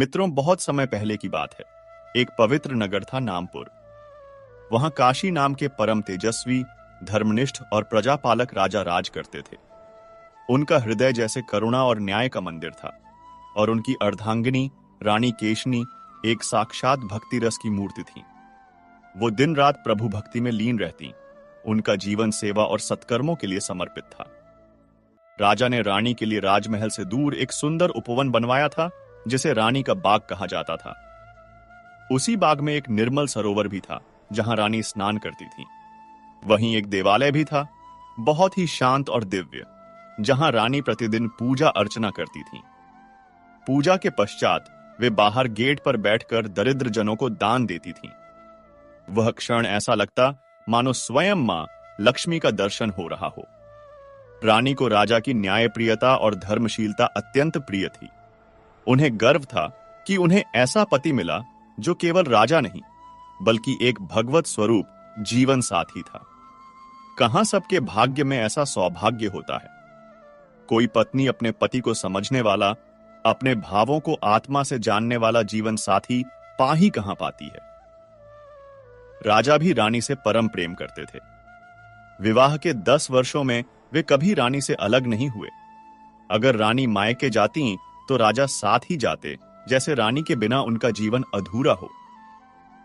मित्रों, बहुत समय पहले की बात है। एक पवित्र नगर था नामपुर। वहां काशी नाम के परम तेजस्वी, धर्मनिष्ठ और प्रजापालक राजा राज करते थे। उनका हृदय जैसे करुणा और न्याय का मंदिर था, और उनकी अर्धांगिनी रानी केशनी एक साक्षात भक्ति रस की मूर्ति थी। वो दिन रात प्रभु भक्ति में लीन रहती। उनका जीवन सेवा और सत्कर्मों के लिए समर्पित था। राजा ने रानी के लिए राजमहल से दूर एक सुंदर उपवन बनवाया था, जिसे रानी का बाग कहा जाता था। उसी बाग में एक निर्मल सरोवर भी था, जहां रानी स्नान करती थी। वहीं एक देवालय भी था, बहुत ही शांत और दिव्य, जहां रानी प्रतिदिन पूजा अर्चना करती थी। पूजा के पश्चात वे बाहर गेट पर बैठकर दरिद्र जनों को दान देती थीं। वह क्षण ऐसा लगता मानो स्वयं मां लक्ष्मी का दर्शन हो रहा हो। रानी को राजा की न्यायप्रियता और धर्मशीलता अत्यंत प्रिय थी। उन्हें गर्व था कि उन्हें ऐसा पति मिला जो केवल राजा नहीं, बल्कि एक भगवत स्वरूप जीवन साथी था। कहां सबके भाग्य में ऐसा सौभाग्य होता है। कोई पत्नी अपने पति को समझने वाला, अपने भावों को आत्मा से जानने वाला जीवन साथी पा ही कहां पाती है। राजा भी रानी से परम प्रेम करते थे। विवाह के 10 वर्षों में वे कभी रानी से अलग नहीं हुए। अगर रानी मायके जाती तो राजा साथ ही जाते, जैसे रानी के बिना उनका जीवन अधूरा हो।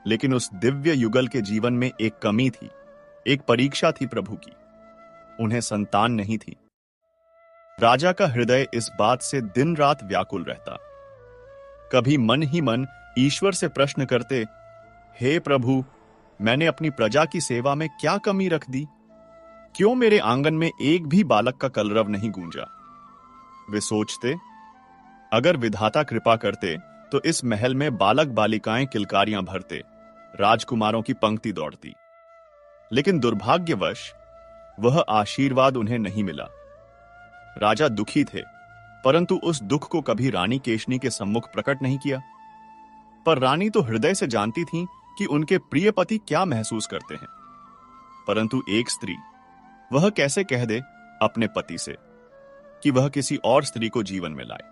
लेकिन उस दिव्य युगल के जीवन में एक कमी थी, एक परीक्षा थी प्रभु की। उन्हें संतान नहीं थी। राजा का हृदय इस बात से दिन रात व्याकुल रहता। कभी मन ही मन ईश्वर से प्रश्न करते, हे प्रभु, मैंने अपनी प्रजा की सेवा में क्या कमी रख दी? क्यों मेरे आंगन में एक भी बालक का कलरव नहीं गूंजा? वे सोचते, अगर विधाता कृपा करते तो इस महल में बालक बालिकाएं किलकारियां भरते, राजकुमारों की पंक्ति दौड़ती। लेकिन दुर्भाग्यवश वह आशीर्वाद उन्हें नहीं मिला। राजा दुखी थे, परंतु उस दुख को कभी रानी केशनी के सम्मुख प्रकट नहीं किया। पर रानी तो हृदय से जानती थीं कि उनके प्रिय पति क्या महसूस करते हैं। परंतु एक स्त्री, वह कैसे कह दे अपने पति से कि वह किसी और स्त्री को जीवन में लाए?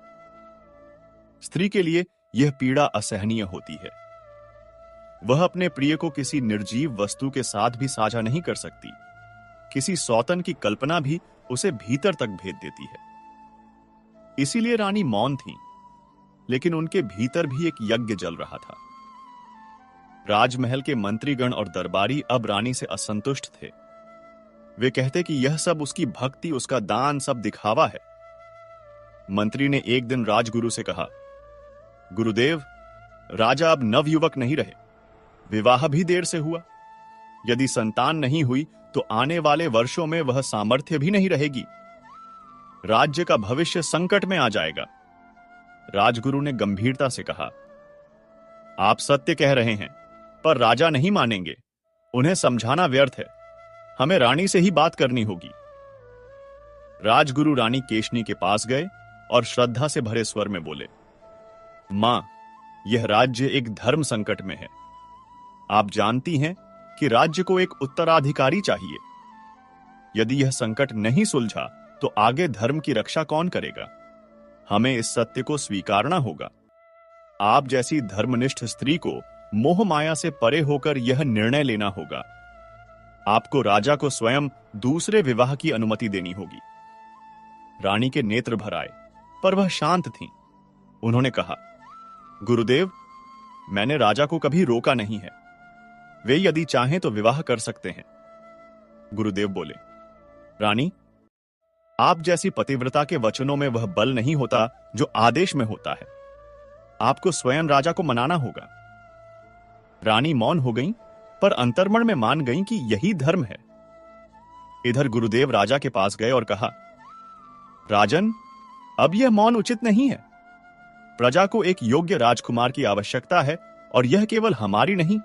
स्त्री के लिए यह पीड़ा असहनीय होती है। वह अपने प्रिय को किसी निर्जीव वस्तु के साथ भी साझा नहीं कर सकती। किसी सौतन की कल्पना भी उसे भीतर तक भेद देती है। इसीलिए रानी मौन थी, लेकिन उनके भीतर भी एक यज्ञ जल रहा था। राजमहल के मंत्रीगण और दरबारी अब रानी से असंतुष्ट थे। वे कहते कि यह सब उसकी भक्ति, उसका दान सब दिखावा है। मंत्री ने एक दिन राजगुरु से कहा, गुरुदेव, राजा अब नवयुवक नहीं रहे। विवाह भी देर से हुआ। यदि संतान नहीं हुई तो आने वाले वर्षों में वह सामर्थ्य भी नहीं रहेगी। राज्य का भविष्य संकट में आ जाएगा। राजगुरु ने गंभीरता से कहा, आप सत्य कह रहे हैं, पर राजा नहीं मानेंगे। उन्हें समझाना व्यर्थ है। हमें रानी से ही बात करनी होगी। राजगुरु रानी केशनी के पास गए और श्रद्धा से भरे स्वर में बोले, मां, यह राज्य एक धर्म संकट में है। आप जानती हैं कि राज्य को एक उत्तराधिकारी चाहिए। यदि यह संकट नहीं सुलझा तो आगे धर्म की रक्षा कौन करेगा? हमें इस सत्य को स्वीकारना होगा। आप जैसी धर्मनिष्ठ स्त्री को मोह माया से परे होकर यह निर्णय लेना होगा। आपको राजा को स्वयं दूसरे विवाह की अनुमति देनी होगी। रानी के नेत्र भर आए, पर वह शांत थीं। उन्होंने कहा, गुरुदेव, मैंने राजा को कभी रोका नहीं है। वे यदि चाहें तो विवाह कर सकते हैं। गुरुदेव बोले, रानी, आप जैसी पतिव्रता के वचनों में वह बल नहीं होता जो आदेश में होता है। आपको स्वयं राजा को मनाना होगा। रानी मौन हो गईं, पर अंतर्मन में मान गईं कि यही धर्म है। इधर गुरुदेव राजा के पास गए और कहा, राजन, अब यह मौन उचित नहीं है। प्रजा को एक योग्य राजकुमार की आवश्यकता है, और यह केवल हमारी नहीं,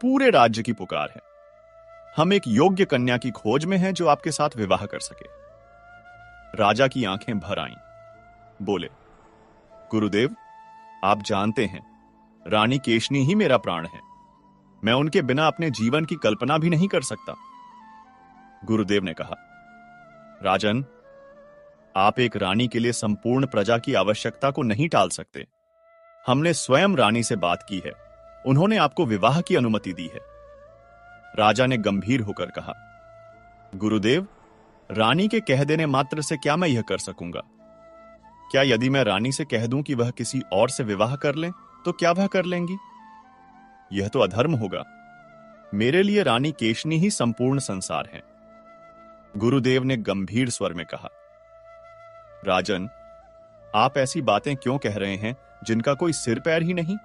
पूरे राज्य की पुकार है। हम एक योग्य कन्या की खोज में हैं जो आपके साथ विवाह कर सके। राजा की आंखें भर आईं। बोले, गुरुदेव, आप जानते हैं, रानी केशनी ही मेरा प्राण है। मैं उनके बिना अपने जीवन की कल्पना भी नहीं कर सकता। गुरुदेव ने कहा, राजन, आप एक रानी के लिए संपूर्ण प्रजा की आवश्यकता को नहीं टाल सकते। हमने स्वयं रानी से बात की है, उन्होंने आपको विवाह की अनुमति दी है। राजा ने गंभीर होकर कहा, गुरुदेव, रानी के कह देने मात्र से क्या मैं यह कर सकूंगा? क्या यदि मैं रानी से कह दूं कि वह किसी और से विवाह कर लें, तो क्या वह कर लेंगी? यह तो अधर्म होगा। मेरे लिए रानी केशनी ही संपूर्ण संसार है। गुरुदेव ने गंभीर स्वर में कहा, राजन, आप ऐसी बातें क्यों कह रहे हैं जिनका कोई सिर पैर ही नहीं?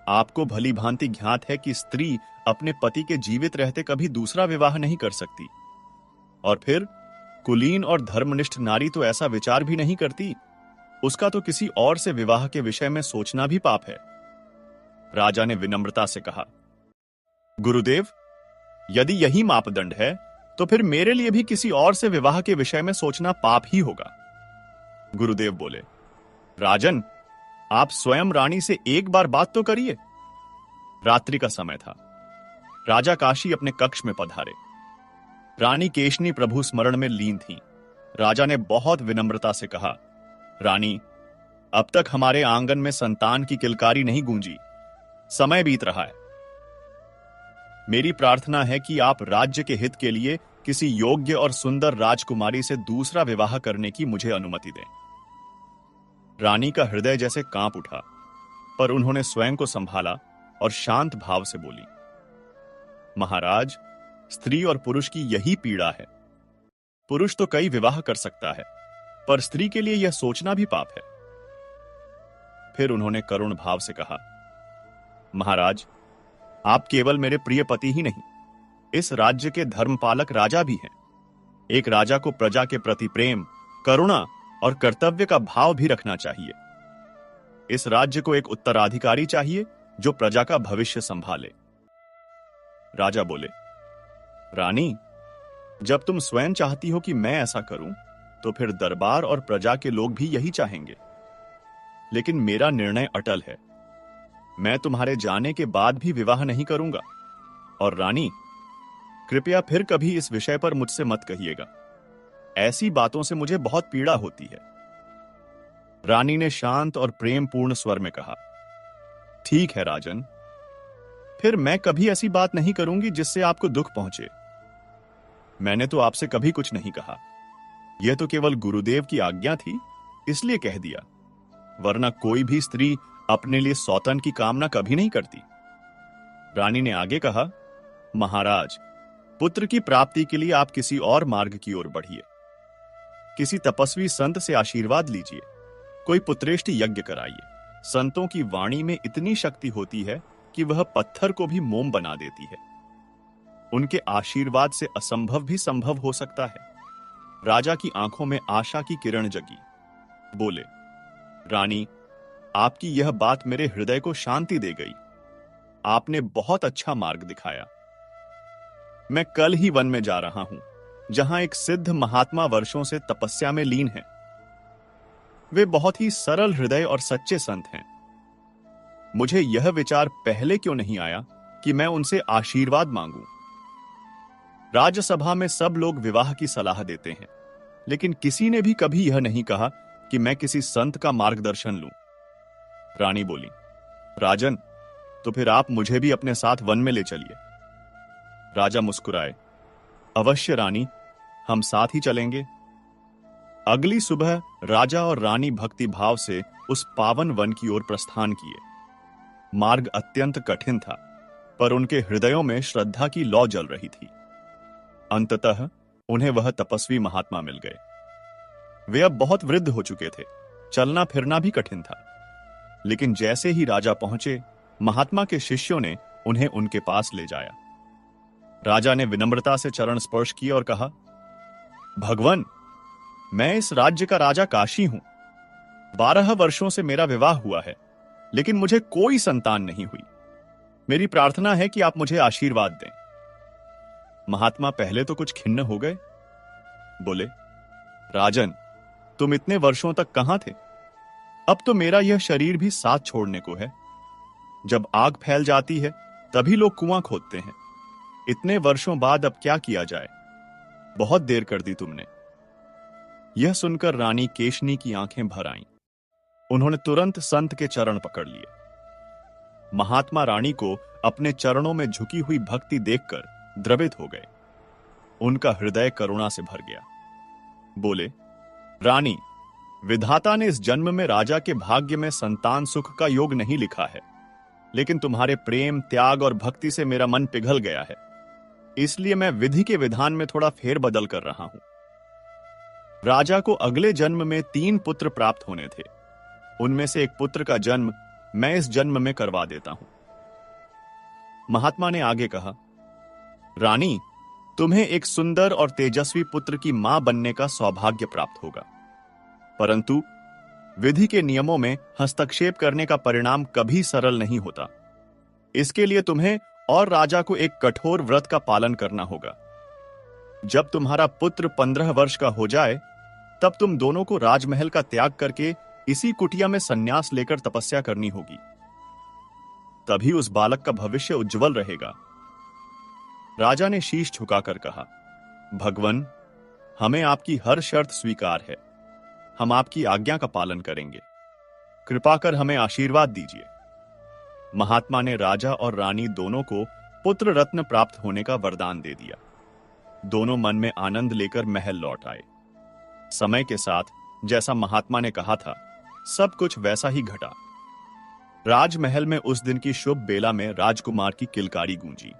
आपको भली भांति ज्ञात है कि स्त्री अपने पति के जीवित रहते कभी दूसरा विवाह नहीं कर सकती। और फिर कुलीन और धर्मनिष्ठ नारी तो ऐसा विचार भी नहीं करती, उसका तो किसी और से विवाह के विषय में सोचना भी पाप है। राजा ने विनम्रता से कहा, गुरुदेव, यदि यही मापदंड है तो फिर मेरे लिए भी किसी और से विवाह के विषय में सोचना पाप ही होगा। गुरुदेव बोले, राजन, आप स्वयं रानी से एक बार बात तो करिए। रात्रि का समय था। राजा काशी अपने कक्ष में पधारे। रानी केशनी प्रभु स्मरण में लीन थीं। राजा ने बहुत विनम्रता से कहा, रानी, अब तक हमारे आंगन में संतान की किलकारी नहीं गूंजी। समय बीत रहा है। मेरी प्रार्थना है कि आप राज्य के हित के लिए किसी योग्य और सुंदर राजकुमारी से दूसरा विवाह करने की मुझे अनुमति दें। रानी का हृदय जैसे कांप उठा, पर उन्होंने स्वयं को संभाला और शांत भाव से बोली, महाराज, स्त्री और पुरुष की यही पीड़ा है। पुरुष तो कई विवाह कर सकता है, पर स्त्री के लिए यह सोचना भी पाप है। फिर उन्होंने करुण भाव से कहा, महाराज, आप केवल मेरे प्रिय पति ही नहीं, इस राज्य के धर्मपालक राजा भी हैं। एक राजा को प्रजा के प्रति प्रेम, करुणा और कर्तव्य का भाव भी रखना चाहिए। इस राज्य को एक उत्तराधिकारी चाहिए जो प्रजा का भविष्य संभाले। राजा बोले, रानी, जब तुम स्वयं चाहती हो कि मैं ऐसा करूं, तो फिर दरबार और प्रजा के लोग भी यही चाहेंगे। लेकिन मेरा निर्णय अटल है। मैं तुम्हारे जाने के बाद भी विवाह नहीं करूंगा। और रानी, कृपया फिर कभी इस विषय पर मुझसे मत कहिएगा। ऐसी बातों से मुझे बहुत पीड़ा होती है। रानी ने शांत और प्रेमपूर्ण स्वर में कहा, ठीक है राजन, फिर मैं कभी ऐसी बात नहीं करूंगी जिससे आपको दुख पहुंचे। मैंने तो आपसे कभी कुछ नहीं कहा। यह तो केवल गुरुदेव की आज्ञा थी, इसलिए कह दिया, वरना कोई भी स्त्री अपने लिए सौतन की कामना कभी नहीं करती। रानी ने आगे कहा, महाराज, पुत्र की प्राप्ति के लिए आप किसी और मार्ग की ओर बढ़िए। किसी तपस्वी संत से आशीर्वाद लीजिए, कोई पुत्रेष्टि यज्ञ कराइए। संतों की वाणी में इतनी शक्ति होती है कि वह पत्थर को भी मोम बना देती है। उनके आशीर्वाद से असंभव भी संभव हो सकता है। राजा की आंखों में आशा की किरण जगी। बोले, रानी, आपकी यह बात मेरे हृदय को शांति दे गई। आपने बहुत अच्छा मार्ग दिखाया। मैं कल ही वन में जा रहा हूं, जहां एक सिद्ध महात्मा वर्षों से तपस्या में लीन है। वे बहुत ही सरल हृदय और सच्चे संत हैं। मुझे यह विचार पहले क्यों नहीं आया कि मैं उनसे आशीर्वाद मांगूं। राज्यसभा में सब लोग विवाह की सलाह देते हैं, लेकिन किसी ने भी कभी यह नहीं कहा कि मैं किसी संत का मार्गदर्शन लूं। रानी बोली, राजन, तो फिर आप मुझे भी अपने साथ वन में ले चलिए। राजा मुस्कुराए, अवश्य रानी, हम साथ ही चलेंगे। अगली सुबह राजा और रानी भक्ति भाव से उस पावन वन की ओर प्रस्थान किए। मार्ग अत्यंत कठिन था, पर उनके हृदयों में श्रद्धा की लौ जल रही थी। अंततः उन्हें वह तपस्वी महात्मा मिल गए। वे अब बहुत वृद्ध हो चुके थे, चलना फिरना भी कठिन था। लेकिन जैसे ही राजा पहुंचे, महात्मा के शिष्यों ने उन्हें उनके पास ले जाया। राजा ने विनम्रता से चरण स्पर्श किया और कहा, भगवन, मैं इस राज्य का राजा काशी हूं। 12 वर्षों से मेरा विवाह हुआ है, लेकिन मुझे कोई संतान नहीं हुई। मेरी प्रार्थना है कि आप मुझे आशीर्वाद दें। महात्मा पहले तो कुछ खिन्न हो गए। बोले, राजन, तुम इतने वर्षों तक कहां थे? अब तो मेरा यह शरीर भी साथ छोड़ने को है। जब आग फैल जाती है तभी लोग कुआं खोदते हैं। इतने वर्षों बाद अब क्या किया जाए? बहुत देर कर दी तुमने। यह सुनकर रानी केशनी की आंखें भर आईं। उन्होंने तुरंत संत के चरण पकड़ लिए। महात्मा रानी को अपने चरणों में झुकी हुई भक्ति देखकर द्रवित हो गए। उनका हृदय करुणा से भर गया। बोले, रानी, विधाता ने इस जन्म में राजा के भाग्य में संतान सुख का योग नहीं लिखा है, लेकिन तुम्हारे प्रेम, त्याग और भक्ति से मेरा मन पिघल गया है। इसलिए मैं विधि के विधान में थोड़ा फेरबदल कर रहा हूं। राजा को अगले जन्म में 3 पुत्र प्राप्त होने थे। उनमें से एक पुत्र का जन्म मैं इस जन्म में करवा देता हूं। महात्मा ने आगे कहा, रानी, तुम्हें एक सुंदर और तेजस्वी पुत्र की मां बनने का सौभाग्य प्राप्त होगा, परंतु विधि के नियमों में हस्तक्षेप करने का परिणाम कभी सरल नहीं होता। इसके लिए तुम्हें और राजा को एक कठोर व्रत का पालन करना होगा। जब तुम्हारा पुत्र 15 वर्ष का हो जाए, तब तुम दोनों को राजमहल का त्याग करके इसी कुटिया में संन्यास लेकर तपस्या करनी होगी। तभी उस बालक का भविष्य उज्जवल रहेगा। राजा ने शीश झुकाकर कहा, भगवन, हमें आपकी हर शर्त स्वीकार है। हम आपकी आज्ञा का पालन करेंगे। कृपा कर हमें आशीर्वाद दीजिए। महात्मा ने राजा और रानी दोनों को पुत्र रत्न प्राप्त होने का वरदान दे दिया। दोनों मन में आनंद लेकर महल लौट आए। समय के साथ जैसा महात्मा ने कहा था, सब कुछ वैसा ही घटा। राजमहल में उस दिन की शुभ बेला में राजकुमार की किलकारी गूंजी।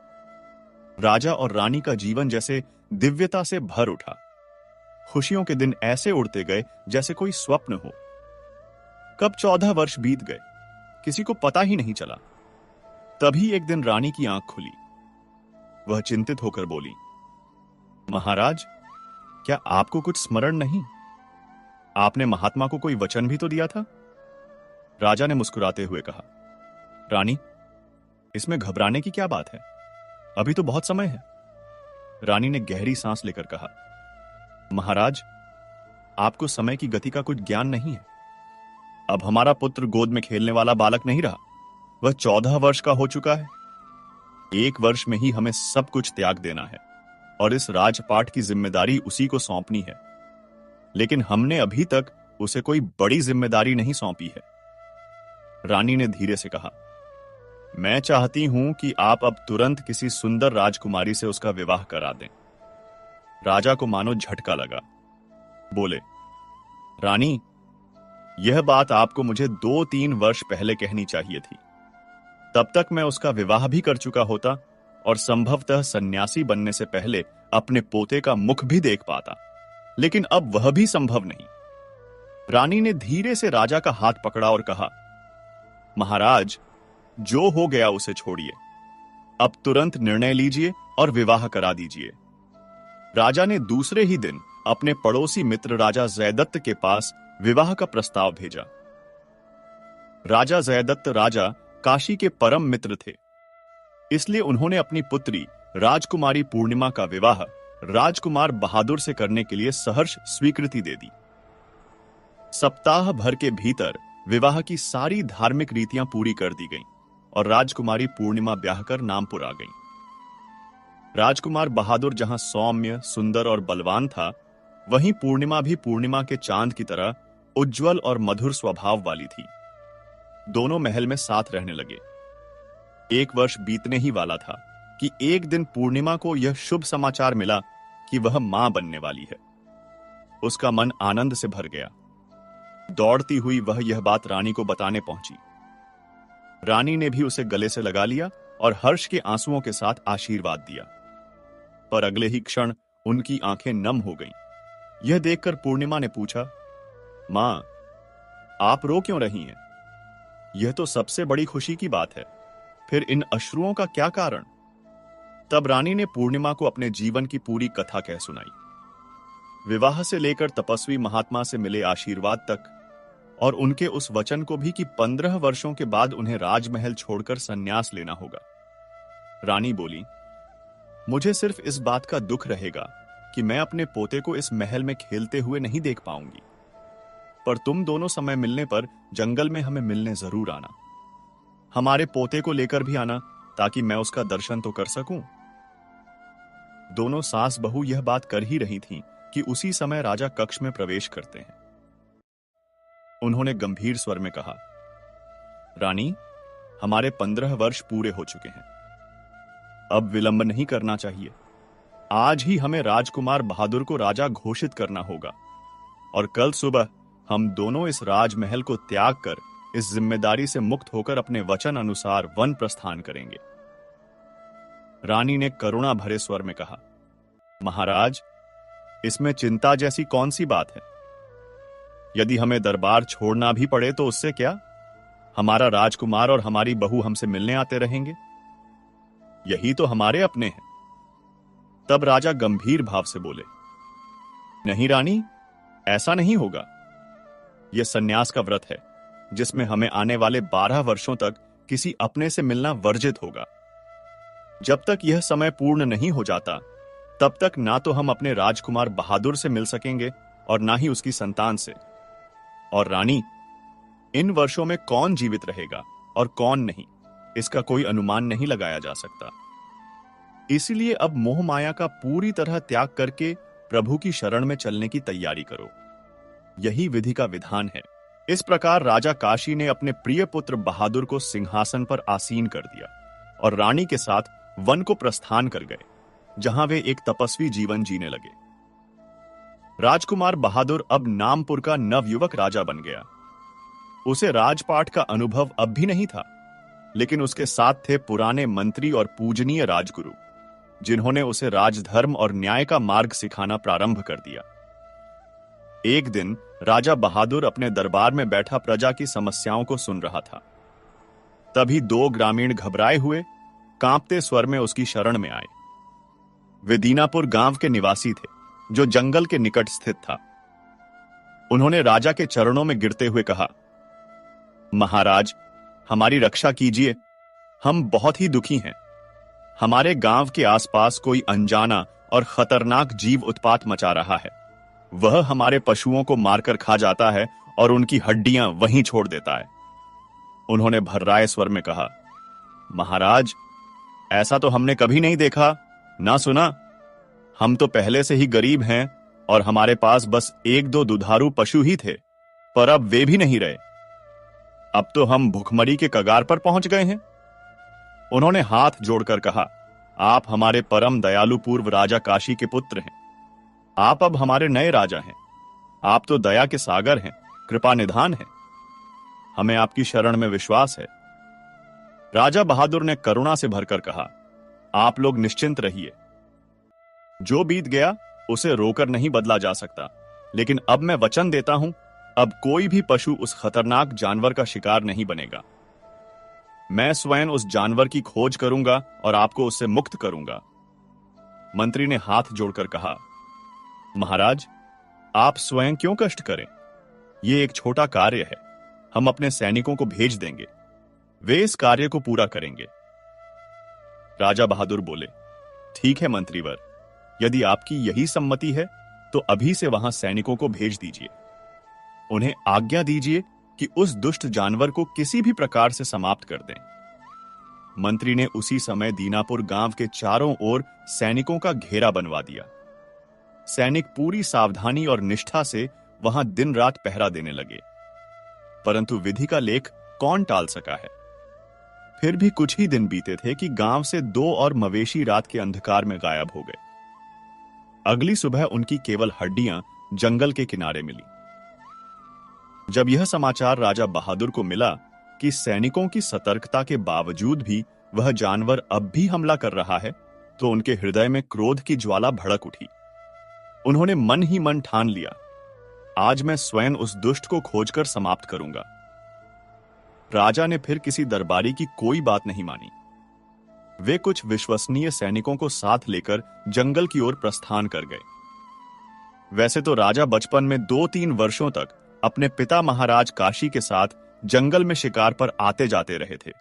राजा और रानी का जीवन जैसे दिव्यता से भर उठा। खुशियों के दिन ऐसे उड़ते गए जैसे कोई स्वप्न हो। कब 14 वर्ष बीत गए, किसी को पता ही नहीं चला। तभी एक दिन रानी की आंख खुली। वह चिंतित होकर बोली, महाराज, क्या आपको कुछ स्मरण नहीं? आपने महात्मा को कोई वचन भी तो दिया था। राजा ने मुस्कुराते हुए कहा, रानी, इसमें घबराने की क्या बात है? अभी तो बहुत समय है। रानी ने गहरी सांस लेकर कहा, महाराज, आपको समय की गति का कुछ ज्ञान नहीं है। अब हमारा पुत्र गोद में खेलने वाला बालक नहीं रहा। वह 14 वर्ष का हो चुका है। 1 वर्ष में ही हमें सब कुछ त्याग देना है और इस राजपाट की जिम्मेदारी उसी को सौंपनी है। लेकिन हमने अभी तक उसे कोई बड़ी जिम्मेदारी नहीं सौंपी है। रानी ने धीरे से कहा, मैं चाहती हूं कि आप अब तुरंत किसी सुंदर राजकुमारी से उसका विवाह करा दें। राजा को मानो झटका लगा। बोले, रानी, यह बात आपको मुझे 2-3 वर्ष पहले कहनी चाहिए थी। तब तक मैं उसका विवाह भी कर चुका होता और संभवतः सन्यासी बनने से पहले अपने पोते का मुख भी देख पाता। लेकिन अब वह भी संभव नहीं। रानी ने धीरे से राजा का हाथ पकड़ा और कहा, महाराज, जो हो गया उसे छोड़िए। अब तुरंत निर्णय लीजिए और विवाह करा दीजिए। राजा ने दूसरे ही दिन अपने पड़ोसी मित्र राजा जयदत्त के पास विवाह का प्रस्ताव भेजा। राजा जयदत्त राजा काशी के परम मित्र थे, इसलिए उन्होंने अपनी पुत्री राजकुमारी पूर्णिमा का विवाह राजकुमार बहादुर से करने के लिए सहर्ष स्वीकृति दे दी। सप्ताह भर के भीतर विवाह की सारी धार्मिक रीतियां पूरी कर दी गईं और राजकुमारी पूर्णिमा ब्याहकर नामपुर आ गई। राजकुमार बहादुर जहां सौम्य, सुंदर और बलवान था, वहीं पूर्णिमा भी पूर्णिमा के चांद की तरह उज्जवल और मधुर स्वभाव वाली थी। दोनों महल में साथ रहने लगे। 1 वर्ष बीतने ही वाला था कि एक दिन पूर्णिमा को यह शुभ समाचार मिला कि वह मां बनने वाली है। उसका मन आनंद से भर गया। दौड़ती हुई वह यह बात रानी को बताने पहुंची। रानी ने भी उसे गले से लगा लिया और हर्ष के आंसुओं के साथ आशीर्वाद दिया। पर अगले ही क्षण उनकी आंखें नम हो गईं। यह देखकर पूर्णिमा ने पूछा, मां, आप रो क्यों रही हैं? यह तो सबसे बड़ी खुशी की बात है, फिर इन अश्रुओं का क्या कारण? तब रानी ने पूर्णिमा को अपने जीवन की पूरी कथा कह सुनाई। विवाह से लेकर तपस्वी महात्मा से मिले आशीर्वाद तक, और उनके उस वचन को भी कि 15 वर्षों के बाद उन्हें राजमहल छोड़कर संन्यास लेना होगा। रानी बोली, मुझे सिर्फ इस बात का दुख रहेगा कि मैं अपने पोते को इस महल में खेलते हुए नहीं देख पाऊंगी, पर तुम दोनों समय मिलने पर जंगल में हमें मिलने जरूर आना। हमारे पोते को लेकर भी आना, ताकि मैं उसका दर्शन तो कर सकूं। दोनों सास बहू यह बात कर ही रही थीं कि उसी समय राजा कक्ष में प्रवेश करते हैं। उन्होंने गंभीर स्वर में कहा, रानी, हमारे 15 वर्ष पूरे हो चुके हैं। अब विलंब नहीं करना चाहिए। आज ही हमें राजकुमार बहादुर को राजा घोषित करना होगा और कल सुबह हम दोनों इस राजमहल को त्याग कर इस जिम्मेदारी से मुक्त होकर अपने वचन अनुसार वन प्रस्थान करेंगे। रानी ने करुणा भरे स्वर में कहा, महाराज, इसमें चिंता जैसी कौन सी बात है? यदि हमें दरबार छोड़ना भी पड़े तो उससे क्या? हमारा राजकुमार और हमारी बहू हमसे मिलने आते रहेंगे। यही तो हमारे अपने हैं। तब राजा गंभीर भाव से बोले, नहीं रानी, ऐसा नहीं होगा। यह सन्यास का व्रत है जिसमें हमें आने वाले 12 वर्षों तक किसी अपने से मिलना वर्जित होगा। जब तक यह समय पूर्ण नहीं हो जाता तब तक ना तो हम अपने राजकुमार बहादुर से मिल सकेंगे और ना ही उसकी संतान से। और रानी, इन वर्षों में कौन जीवित रहेगा और कौन नहीं, इसका कोई अनुमान नहीं लगाया जा सकता। इसलिए अब मोह माया का पूरी तरह त्याग करके प्रभु की शरण में चलने की तैयारी करो। यही विधि का विधान है। इस प्रकार राजा काशी ने अपने प्रिय पुत्र बहादुर को सिंहासन पर आसीन कर दिया और रानी के साथ वन को प्रस्थान कर गए, जहां वे एक तपस्वी जीवन जीने लगे। राजकुमार बहादुर अब नामपुर का नवयुवक राजा बन गया। उसे राजपाट का अनुभव अब भी नहीं था, लेकिन उसके साथ थे पुराने मंत्री और पूजनीय राजगुरु, जिन्होंने उसे राजधर्म और न्याय का मार्ग सिखाना प्रारंभ कर दिया। एक दिन राजा बहादुर अपने दरबार में बैठा प्रजा की समस्याओं को सुन रहा था। तभी 2 ग्रामीण घबराए हुए कांपते स्वर में उसकी शरण में आए। वे दीनापुर गांव के निवासी थे, जो जंगल के निकट स्थित था। उन्होंने राजा के चरणों में गिरते हुए कहा, महाराज, हमारी रक्षा कीजिए। हम बहुत ही दुखी हैं। हमारे गांव के आसपास कोई अनजाना और खतरनाक जीव उत्पात मचा रहा है। वह हमारे पशुओं को मारकर खा जाता है और उनकी हड्डियां वहीं छोड़ देता है। उन्होंने भर्राए स्वर में कहा, महाराज, ऐसा तो हमने कभी नहीं देखा, ना सुना। हम तो पहले से ही गरीब हैं और हमारे पास बस 1-2 दुधारू पशु ही थे, पर अब वे भी नहीं रहे। अब तो हम भुखमरी के कगार पर पहुंच गए हैं। उन्होंने हाथ जोड़कर कहा, आप हमारे परम दयालु पूर्व राजा काशी के पुत्र हैं। आप अब हमारे नए राजा हैं। आप तो दया के सागर हैं, कृपा निधान हैं। हमें आपकी शरण में विश्वास है। राजा बहादुर ने करुणा से भरकर कहा, आप लोग निश्चिंत रहिए। जो बीत गया उसे रोकर नहीं बदला जा सकता, लेकिन अब मैं वचन देता हूं, अब कोई भी पशु उस खतरनाक जानवर का शिकार नहीं बनेगा। मैं स्वयं उस जानवर की खोज करूंगा और आपको उससे मुक्त करूंगा। मंत्री ने हाथ जोड़कर कहा, महाराज, आप स्वयं क्यों कष्ट करें? यह एक छोटा कार्य है। हम अपने सैनिकों को भेज देंगे, वे इस कार्य को पूरा करेंगे। राजा बहादुर बोले, ठीक है मंत्रीवर, यदि आपकी यही सम्मति है तो अभी से वहां सैनिकों को भेज दीजिए। उन्हें आज्ञा दीजिए कि उस दुष्ट जानवर को किसी भी प्रकार से समाप्त कर दें। मंत्री ने उसी समय दीनापुर गांव के चारों ओर सैनिकों का घेरा बनवा दिया। सैनिक पूरी सावधानी और निष्ठा से वहां दिन रात पहरा देने लगे, परंतु विधि का लेख कौन टाल सका है। फिर भी कुछ ही दिन बीते थे कि गांव से 2 और मवेशी रात के अंधकार में गायब हो गए। अगली सुबह उनकी केवल हड्डियां जंगल के किनारे मिली। जब यह समाचार राजा बहादुर को मिला कि सैनिकों की सतर्कता के बावजूद भी वह जानवर अब भी हमला कर रहा है, तो उनके हृदय में क्रोध की ज्वाला भड़क उठी। उन्होंने मन ही मन ठान लिया, आज मैं स्वयं उस दुष्ट को खोजकर समाप्त करूंगा। राजा ने फिर किसी दरबारी की कोई बात नहीं मानी। वे कुछ विश्वसनीय सैनिकों को साथ लेकर जंगल की ओर प्रस्थान कर गए। वैसे तो राजा बचपन में 2-3 वर्षों तक अपने पिता महाराज काशी के साथ जंगल में शिकार पर आते जाते रहे थे,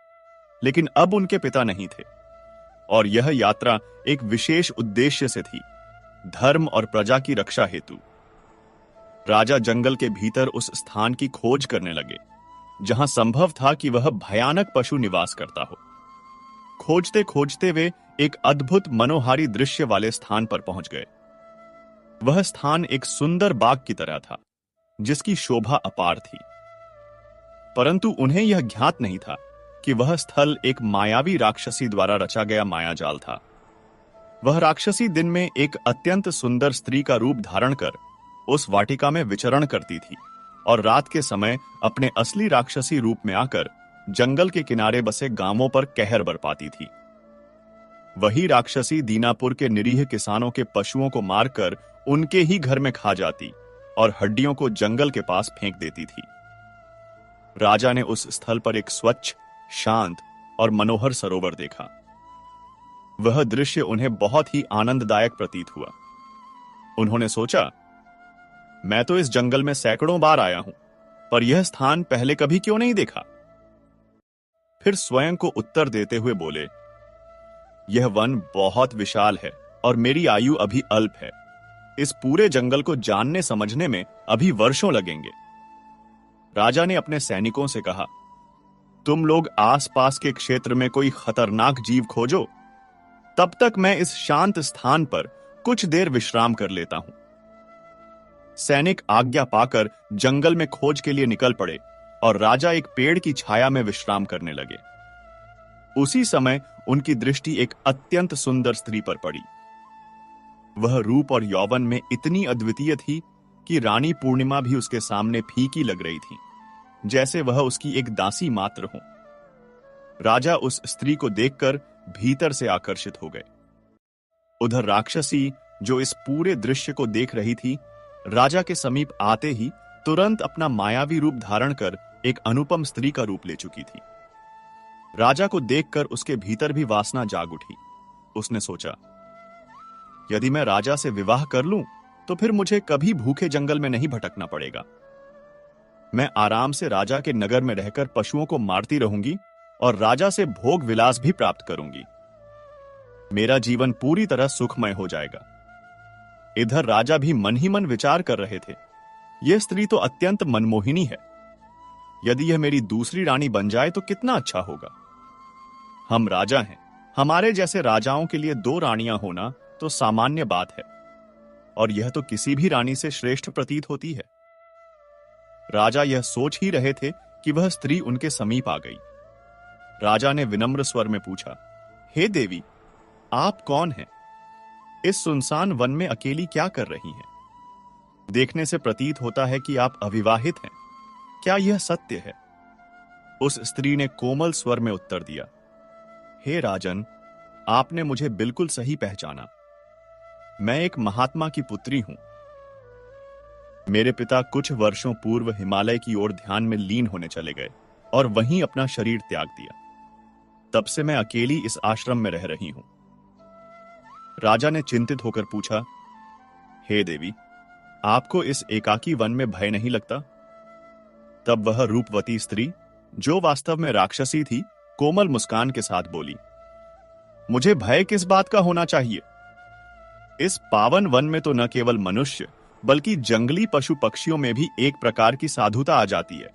लेकिन अब उनके पिता नहीं थे और यह यात्रा एक विशेष उद्देश्य से थी, धर्म और प्रजा की रक्षा हेतु। राजा जंगल के भीतर उस स्थान की खोज करने लगे जहां संभव था कि वह भयानक पशु निवास करता हो। खोजते खोजते वे एक अद्भुत मनोहारी दृश्य वाले स्थान पर पहुंच गए। वह स्थान एक सुंदर बाग की तरह था, जिसकी शोभा अपार थी। परंतु उन्हें यह ज्ञात नहीं था कि वह स्थल एक मायावी राक्षसी द्वारा रचा गया मायाजाल था। वह राक्षसी दिन में एक अत्यंत सुंदर स्त्री का रूप धारण कर उस वाटिका में विचरण करती थी और रात के समय अपने असली राक्षसी रूप में आकर जंगल के किनारे बसे गांवों पर कहर बरपाती थी। वही राक्षसी दीनापुर के निरीह किसानों के पशुओं को मारकर उनके ही घर में खा जाती और हड्डियों को जंगल के पास फेंक देती थी। राजा ने उस स्थल पर एक स्वच्छ, शांत और मनोहर सरोवर देखा। वह दृश्य उन्हें बहुत ही आनंददायक प्रतीत हुआ। उन्होंने सोचा, मैं तो इस जंगल में सैकड़ों बार आया हूं, पर यह स्थान पहले कभी क्यों नहीं देखा? फिर स्वयं को उत्तर देते हुए बोले, यह वन बहुत विशाल है और मेरी आयु अभी अल्प है। इस पूरे जंगल को जानने समझने में अभी वर्षों लगेंगे। राजा ने अपने सैनिकों से कहा, तुम लोग आसपास के क्षेत्र में कोई खतरनाक जीव खोजो, तब तक मैं इस शांत स्थान पर कुछ देर विश्राम कर लेता हूं। सैनिक आज्ञा पाकर जंगल में खोज के लिए निकल पड़े और राजा एक पेड़ की छाया में विश्राम करने लगे। उसी समय उनकी दृष्टि एक अत्यंत सुंदर स्त्री पर पड़ी। वह रूप और यौवन में इतनी अद्वितीय थी कि रानी पूर्णिमा भी उसके सामने फीकी लग रही थी, जैसे वह उसकी एक दासी मात्र हो। राजा उस स्त्री को देखकर भीतर से आकर्षित हो गए। उधर राक्षसी, जो इस पूरे दृश्य को देख रही थी, राजा के समीप आते ही तुरंत अपना मायावी रूप धारण कर एक अनुपम स्त्री का रूप ले चुकी थी। राजा को देखकर उसके भीतर भी वासना जाग उठी। उसने सोचा, यदि मैं राजा से विवाह कर लूं तो फिर मुझे कभी भूखे जंगल में नहीं भटकना पड़ेगा। मैं आराम से राजा के नगर में रहकर पशुओं को मारती रहूंगी और राजा से भोग विलास भी प्राप्त करूंगी। मेरा जीवन पूरी तरह सुखमय हो जाएगा। इधर राजा भी मन ही मन विचार कर रहे थे, यह स्त्री तो अत्यंत मनमोहिनी है। यदि यह मेरी दूसरी रानी बन जाए तो कितना अच्छा होगा। हम राजा हैं, हमारे जैसे राजाओं के लिए 2 रानियां होना तो सामान्य बात है, और यह तो किसी भी रानी से श्रेष्ठ प्रतीत होती है। राजा यह सोच ही रहे थे कि वह स्त्री उनके समीप आ गई। राजा ने विनम्र स्वर में पूछा, हे देवी, आप कौन हैं? इस सुनसान वन में अकेली क्या कर रही हैं? देखने से प्रतीत होता है कि आप अविवाहित हैं। क्या यह सत्य है? उस स्त्री ने कोमल स्वर में उत्तर दिया, हे राजन, आपने मुझे बिल्कुल सही पहचाना। मैं एक महात्मा की पुत्री हूं। मेरे पिता कुछ वर्षों पूर्व हिमालय की ओर ध्यान में लीन होने चले गए और वहीं अपना शरीर त्याग दिया। तब से मैं अकेली इस आश्रम में रह रही हूं। राजा ने चिंतित होकर पूछा, हे देवी, आपको इस एकाकी वन में भय नहीं लगता? तब वह रूपवती स्त्री, जो वास्तव में राक्षसी थी, कोमल मुस्कान के साथ बोली, मुझे भय किस बात का होना चाहिए? इस पावन वन में तो न केवल मनुष्य बल्कि जंगली पशु पक्षियों में भी एक प्रकार की साधुता आ जाती है।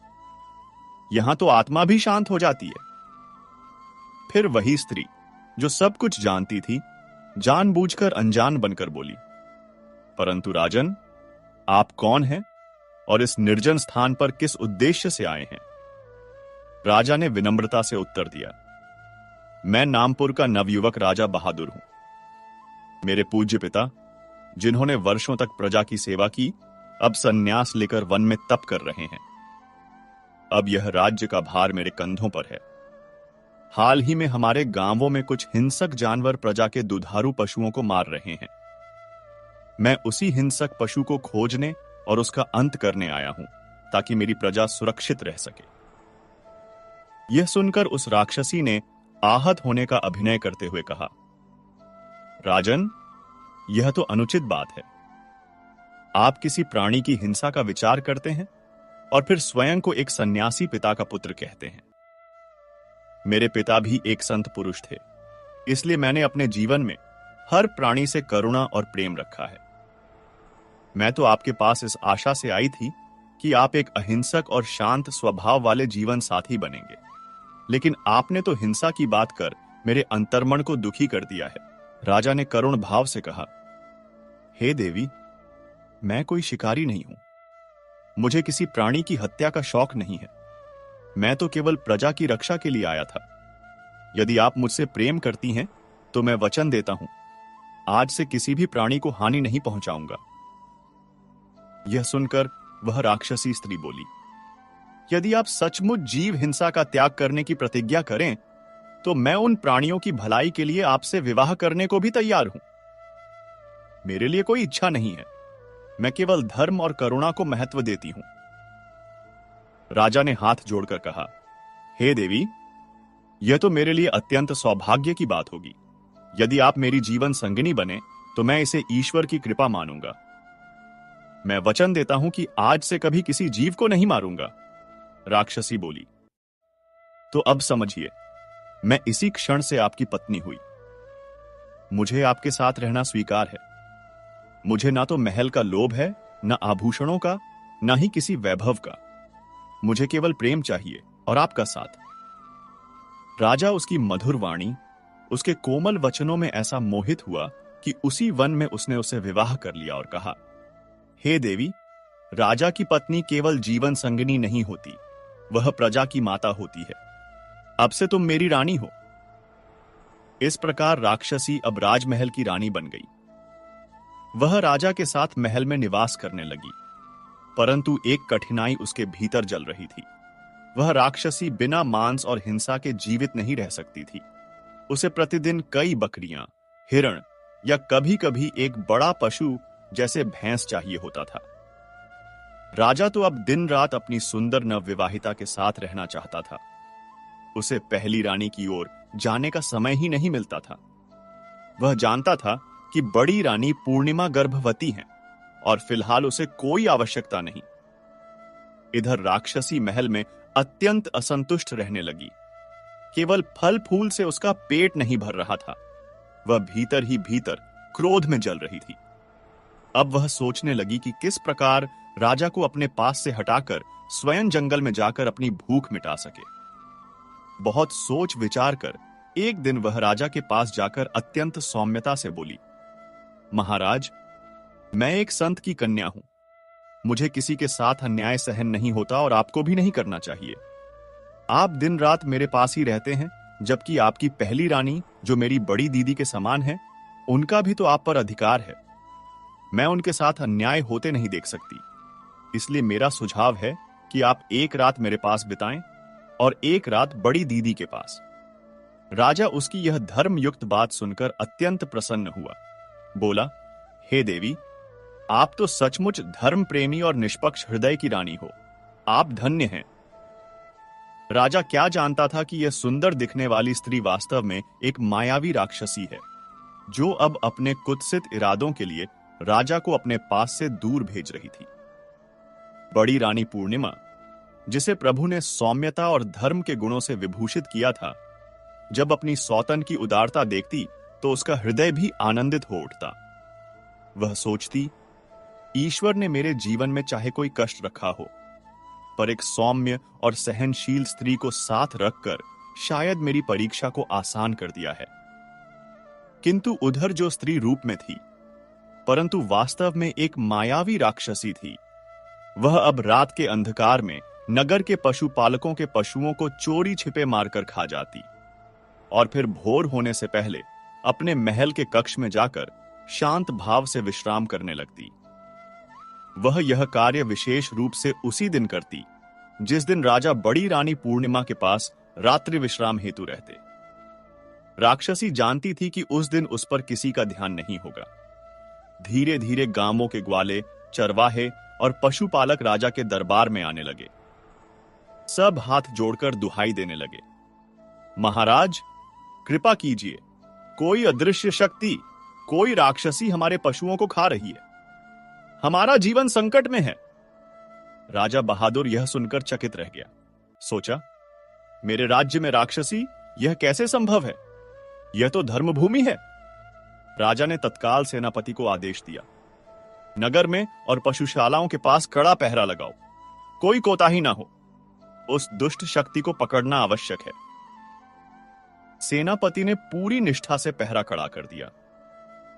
यहां तो आत्मा भी शांत हो जाती है। फिर वही स्त्री, जो सब कुछ जानती थी, जानबूझकर अनजान बनकर बोली, परंतु राजन, आप कौन हैं और इस निर्जन स्थान पर किस उद्देश्य से आए हैं? राजा ने विनम्रता से उत्तर दिया, मैं नामपुर का नवयुवक राजा बहादुर हूं। मेरे पूज्य पिता, जिन्होंने वर्षों तक प्रजा की सेवा की, अब संन्यास लेकर वन में तप कर रहे हैं। अब यह राज्य का भार मेरे कंधों पर है। हाल ही में हमारे गांवों में कुछ हिंसक जानवर प्रजा के दुधारू पशुओं को मार रहे हैं। मैं उसी हिंसक पशु को खोजने और उसका अंत करने आया हूं, ताकि मेरी प्रजा सुरक्षित रह सके। यह सुनकर उस राक्षसी ने आहत होने का अभिनय करते हुए कहा, राजन, यह तो अनुचित बात है। आप किसी प्राणी की हिंसा का विचार करते हैं और फिर स्वयं को एक सन्यासी पिता का पुत्र कहते हैं। मेरे पिता भी एक संत पुरुष थे, इसलिए मैंने अपने जीवन में हर प्राणी से करुणा और प्रेम रखा है। मैं तो आपके पास इस आशा से आई थी कि आप एक अहिंसक और शांत स्वभाव वाले जीवन साथी बनेंगे, लेकिन आपने तो हिंसा की बात कर मेरे अंतर्मन को दुखी कर दिया है। राजा ने करुण भाव से कहा, हे देवी, मैं कोई शिकारी नहीं हूं। मुझे किसी प्राणी की हत्या का शौक नहीं है। मैं तो केवल प्रजा की रक्षा के लिए आया था। यदि आप मुझसे प्रेम करती हैं तो मैं वचन देता हूं, आज से किसी भी प्राणी को हानि नहीं पहुंचाऊंगा। यह सुनकर वह राक्षसी स्त्री बोली, यदि आप सचमुच जीव हिंसा का त्याग करने की प्रतिज्ञा करें तो मैं उन प्राणियों की भलाई के लिए आपसे विवाह करने को भी तैयार हूं। मेरे लिए कोई इच्छा नहीं है, मैं केवल धर्म और करुणा को महत्व देती हूं। राजा ने हाथ जोड़कर कहा, हे देवी, यह तो मेरे लिए अत्यंत सौभाग्य की बात होगी। यदि आप मेरी जीवन संगिनी बने तो मैं इसे ईश्वर की कृपा मानूंगा। मैं वचन देता हूं कि आज से कभी किसी जीव को नहीं मारूंगा। राक्षसी बोली, तो अब समझिए, मैं इसी क्षण से आपकी पत्नी हुई। मुझे आपके साथ रहना स्वीकार है। मुझे ना तो महल का लोभ है, ना आभूषणों का, ना ही किसी वैभव का। मुझे केवल प्रेम चाहिए और आपका साथ। राजा उसकी मधुर वाणी, उसके कोमल वचनों में ऐसा मोहित हुआ कि उसी वन में उसने उसे विवाह कर लिया और कहा, हे देवी, राजा की पत्नी केवल जीवन संगिनी नहीं होती, वह प्रजा की माता होती है। अब से तुम मेरी रानी हो। इस प्रकार राक्षसी अब राजमहल की रानी बन गई। वह राजा के साथ महल में निवास करने लगी, परंतु एक कठिनाई उसके भीतर जल रही थी। वह राक्षसी बिना मांस और हिंसा के जीवित नहीं रह सकती थी। उसे प्रतिदिन कई बकरियां, हिरण या कभी-कभी एक बड़ा पशु जैसे भैंस चाहिए होता था। राजा तो अब दिन रात अपनी सुंदर नवविवाहिता के साथ रहना चाहता था। उसे पहली रानी की ओर जाने का समय ही नहीं मिलता था। वह जानता था कि बड़ी रानी पूर्णिमा गर्भवती है और फिलहाल उसे कोई आवश्यकता नहीं। इधर राक्षसी महल में अत्यंत असंतुष्ट रहने लगी। केवल फल फूल से उसका पेट नहीं भर रहा था, वह भीतर ही भीतर क्रोध में जल रही थी। अब वह सोचने लगी कि किस प्रकार राजा को अपने पास से हटाकर स्वयं जंगल में जाकर अपनी भूख मिटा सके। बहुत सोच विचार कर एक दिन वह राजा के पास जाकर अत्यंत सौम्यता से बोली, महाराज, मैं एक संत की कन्या हूं। मुझे किसी के साथ अन्याय सहन नहीं होता और आपको भी नहीं करना चाहिए। आप दिन रात मेरे पास ही रहते हैं, जबकि आपकी पहली रानी, जो मेरी बड़ी दीदी के समान है, उनका भी तो आप पर अधिकार है। मैं उनके साथ अन्याय होते नहीं देख सकती। इसलिए मेरा सुझाव है कि आप एक रात मेरे पास बिताएं और एक रात बड़ी दीदी के पास। राजा उसकी यह धर्मयुक्त बात सुनकर अत्यंत प्रसन्न हुआ। बोला, हे देवी, आप तो सचमुच धर्म प्रेमी और निष्पक्ष हृदय की रानी हो। आप धन्य हैं। राजा क्या जानता था कि यह सुंदर दिखने वाली स्त्री वास्तव में एक मायावी राक्षसी है, जो अब अपने कुत्सित इरादों के लिए राजा को अपने पास से दूर भेज रही थी। बड़ी रानी पूर्णिमा, जिसे प्रभु ने सौम्यता और धर्म के गुणों से विभूषित किया था, जब अपनी सौतन की उदारता देखती तो उसका हृदय भी आनंदित हो उठता। वह सोचती, ईश्वर ने मेरे जीवन में चाहे कोई कष्ट रखा हो, पर एक सौम्य और सहनशील स्त्री को साथ रखकर शायद मेरी परीक्षा को आसान कर दिया है। किंतु उधर जो स्त्री रूप में थी, परंतु वास्तव में एक मायावी राक्षसी थी, वह अब रात के अंधकार में नगर के पशुपालकों के पशुओं को चोरी छिपे मारकर खा जाती और फिर भोर होने से पहले अपने महल के कक्ष में जाकर शांत भाव से विश्राम करने लगती। वह यह कार्य विशेष रूप से उसी दिन करती जिस दिन राजा बड़ी रानी पूर्णिमा के पास रात्रि विश्राम हेतु रहते। राक्षसी जानती थी कि उस दिन उस पर किसी का ध्यान नहीं होगा। धीरे धीरे गांवों के ग्वाले, चरवाहे और पशुपालक राजा के दरबार में आने लगे। सब हाथ जोड़कर दुहाई देने लगे, महाराज, कृपा कीजिए, कोई अदृश्य शक्ति, कोई राक्षसी हमारे पशुओं को खा रही है। हमारा जीवन संकट में है। राजा बहादुर यह सुनकर चकित रह गया। सोचा, मेरे राज्य में राक्षसी, यह कैसे संभव है? यह तो धर्मभूमि है। राजा ने तत्काल सेनापति को आदेश दिया, नगर में और पशुशालाओं के पास कड़ा पहरा लगाओ, कोई कोताही ना हो। उस दुष्ट शक्ति को पकड़ना आवश्यक है। सेनापति ने पूरी निष्ठा से पहरा खड़ा कर दिया,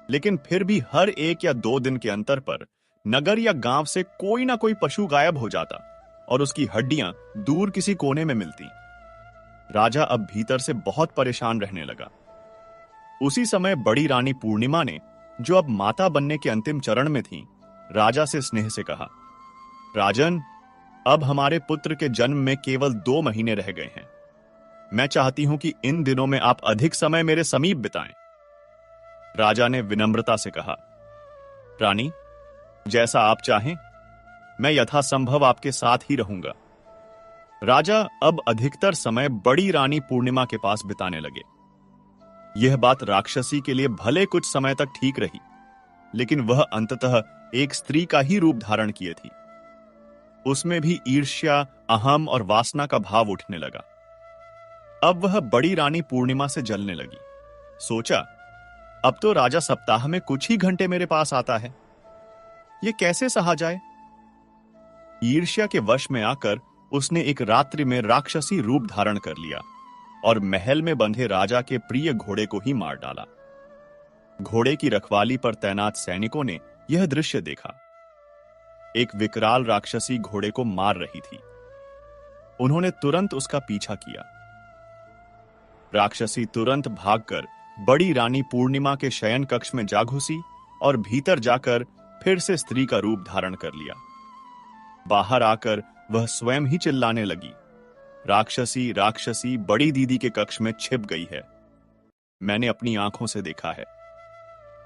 लेकिन फिर भी हर 1 या 2 दिन के अंतर पर नगर या गांव से कोई ना कोई पशु गायब हो जाता और उसकी हड्डियां दूर किसी कोने में मिलती। राजा अब भीतर से बहुत परेशान रहने लगा। उसी समय बड़ी रानी पूर्णिमा ने, जो अब माता बनने के अंतिम चरण में थी, राजा से स्नेह से कहा, राजन, अब हमारे पुत्र के जन्म में केवल 2 महीने रह गए हैं। मैं चाहती हूं कि इन दिनों में आप अधिक समय मेरे समीप बिताएं। राजा ने विनम्रता से कहा, रानी, जैसा आप चाहें, मैं यथासंभव आपके साथ ही रहूंगा। राजा अब अधिकतर समय बड़ी रानी पूर्णिमा के पास बिताने लगे। यह बात राक्षसी के लिए भले कुछ समय तक ठीक रही, लेकिन वह अंततः एक स्त्री का ही रूप धारण किए थी। उसमें भी ईर्ष्या, अहम और वासना का भाव उठने लगा। अब वह बड़ी रानी पूर्णिमा से जलने लगी। सोचा, अब तो राजा सप्ताह में कुछ ही घंटे मेरे पास आता है, यह कैसे सहा जाए। ईर्ष्या के वश में आकर उसने एक रात्रि में राक्षसी रूप धारण कर लिया और महल में बंधे राजा के प्रिय घोड़े को ही मार डाला। घोड़े की रखवाली पर तैनात सैनिकों ने यह दृश्य देखा। एक विकराल राक्षसी घोड़े को मार रही थी। उन्होंने तुरंत उसका पीछा किया। राक्षसी तुरंत भागकर बड़ी रानी पूर्णिमा के शयन कक्ष में जा घुसी और भीतर जाकर फिर से स्त्री का रूप धारण कर लिया। बाहर आकर वह स्वयं ही चिल्लाने लगी, राक्षसी, राक्षसी बड़ी दीदी के कक्ष में छिप गई है। मैंने अपनी आंखों से देखा है।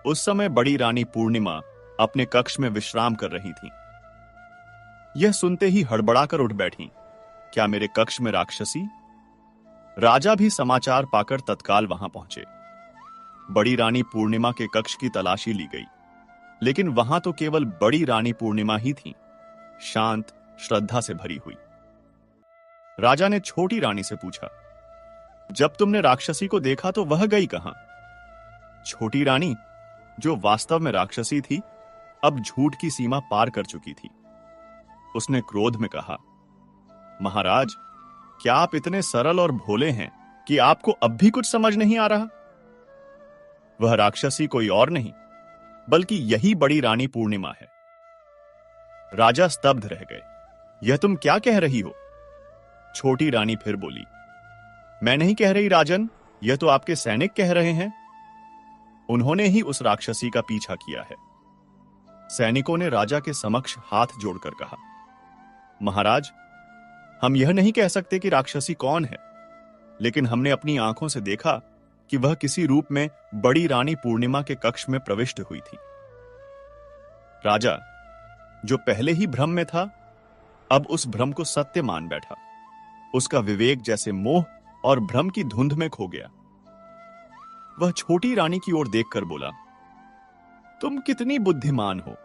उस समय बड़ी रानी पूर्णिमा अपने कक्ष में विश्राम कर रही थी। यह सुनते ही हड़बड़ाकर उठ बैठी, क्या मेरे कक्ष में राक्षसी? राजा भी समाचार पाकर तत्काल वहां पहुंचे। बड़ी रानी पूर्णिमा के कक्ष की तलाशी ली गई, लेकिन वहां तो केवल बड़ी रानी पूर्णिमा ही थी, शांत, श्रद्धा से भरी हुई। राजा ने छोटी रानी से पूछा, जब तुमने राक्षसी को देखा तो वह गई कहां? छोटी रानी, जो वास्तव में राक्षसी थी, अब झूठ की सीमा पार कर चुकी थी। उसने क्रोध में कहा, महाराज, क्या आप इतने सरल और भोले हैं कि आपको अब भी कुछ समझ नहीं आ रहा? वह राक्षसी कोई और नहीं, बल्कि यही बड़ी रानी पूर्णिमा है। राजा स्तब्ध रह गए। यह तुम क्या कह रही हो? छोटी रानी फिर बोली, मैं नहीं कह रही राजन, यह तो आपके सैनिक कह रहे हैं। उन्होंने ही उस राक्षसी का पीछा किया है। सैनिकों ने राजा के समक्ष हाथ जोड़कर कहा, महाराज, हम यह नहीं कह सकते कि राक्षसी कौन है, लेकिन हमने अपनी आंखों से देखा कि वह किसी रूप में बड़ी रानी पूर्णिमा के कक्ष में प्रविष्ट हुई थी। राजा, जो पहले ही भ्रम में था, अब उस भ्रम को सत्य मान बैठा। उसका विवेक जैसे मोह और भ्रम की धुंध में खो गया। वह छोटी रानी की ओर देखकर बोला, तुम कितनी बुद्धिमान हो।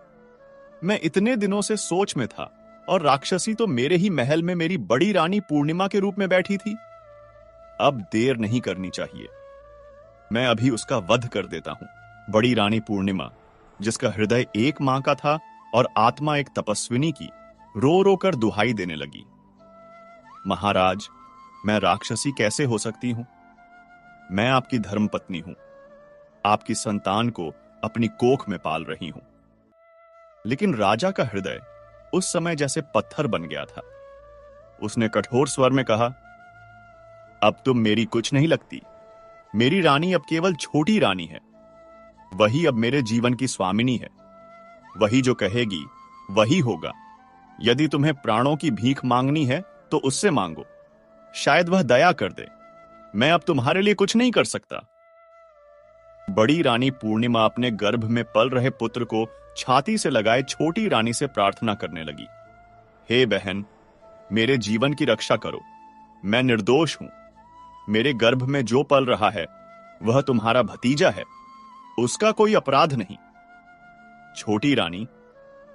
मैं इतने दिनों से सोच में था और राक्षसी तो मेरे ही महल में मेरी बड़ी रानी पूर्णिमा के रूप में बैठी थी। अब देर नहीं करनी चाहिए। मैं अभी उसका वध कर देता हूं। बड़ी रानी पूर्णिमा, जिसका हृदय एक मां का था और आत्मा एक तपस्विनी की, रो रो कर दुहाई देने लगी, महाराज, मैं राक्षसी कैसे हो सकती हूं? मैं आपकी धर्मपत्नी हूं, आपकी संतान को अपनी कोख में पाल रही हूं। लेकिन राजा का हृदय उस समय जैसे पत्थर बन गया था। उसने कठोर स्वर में कहा, अब तुम मेरी कुछ नहीं लगती। मेरी रानी अब केवल छोटी रानी है। वही अब मेरे जीवन की स्वामिनी है। वही जो कहेगी वही होगा। यदि तुम्हें प्राणों की भीख मांगनी है तो उससे मांगो, शायद वह दया कर दे। मैं अब तुम्हारे लिए कुछ नहीं कर सकता। बड़ी रानी पूर्णिमा अपने गर्भ में पल रहे पुत्र को छाती से लगाए छोटी रानी से प्रार्थना करने लगी, हे बहन, मेरे जीवन की रक्षा करो। मैं निर्दोष हूं। मेरे गर्भ में जो पल रहा है वह तुम्हारा भतीजा है, उसका कोई अपराध नहीं। छोटी रानी,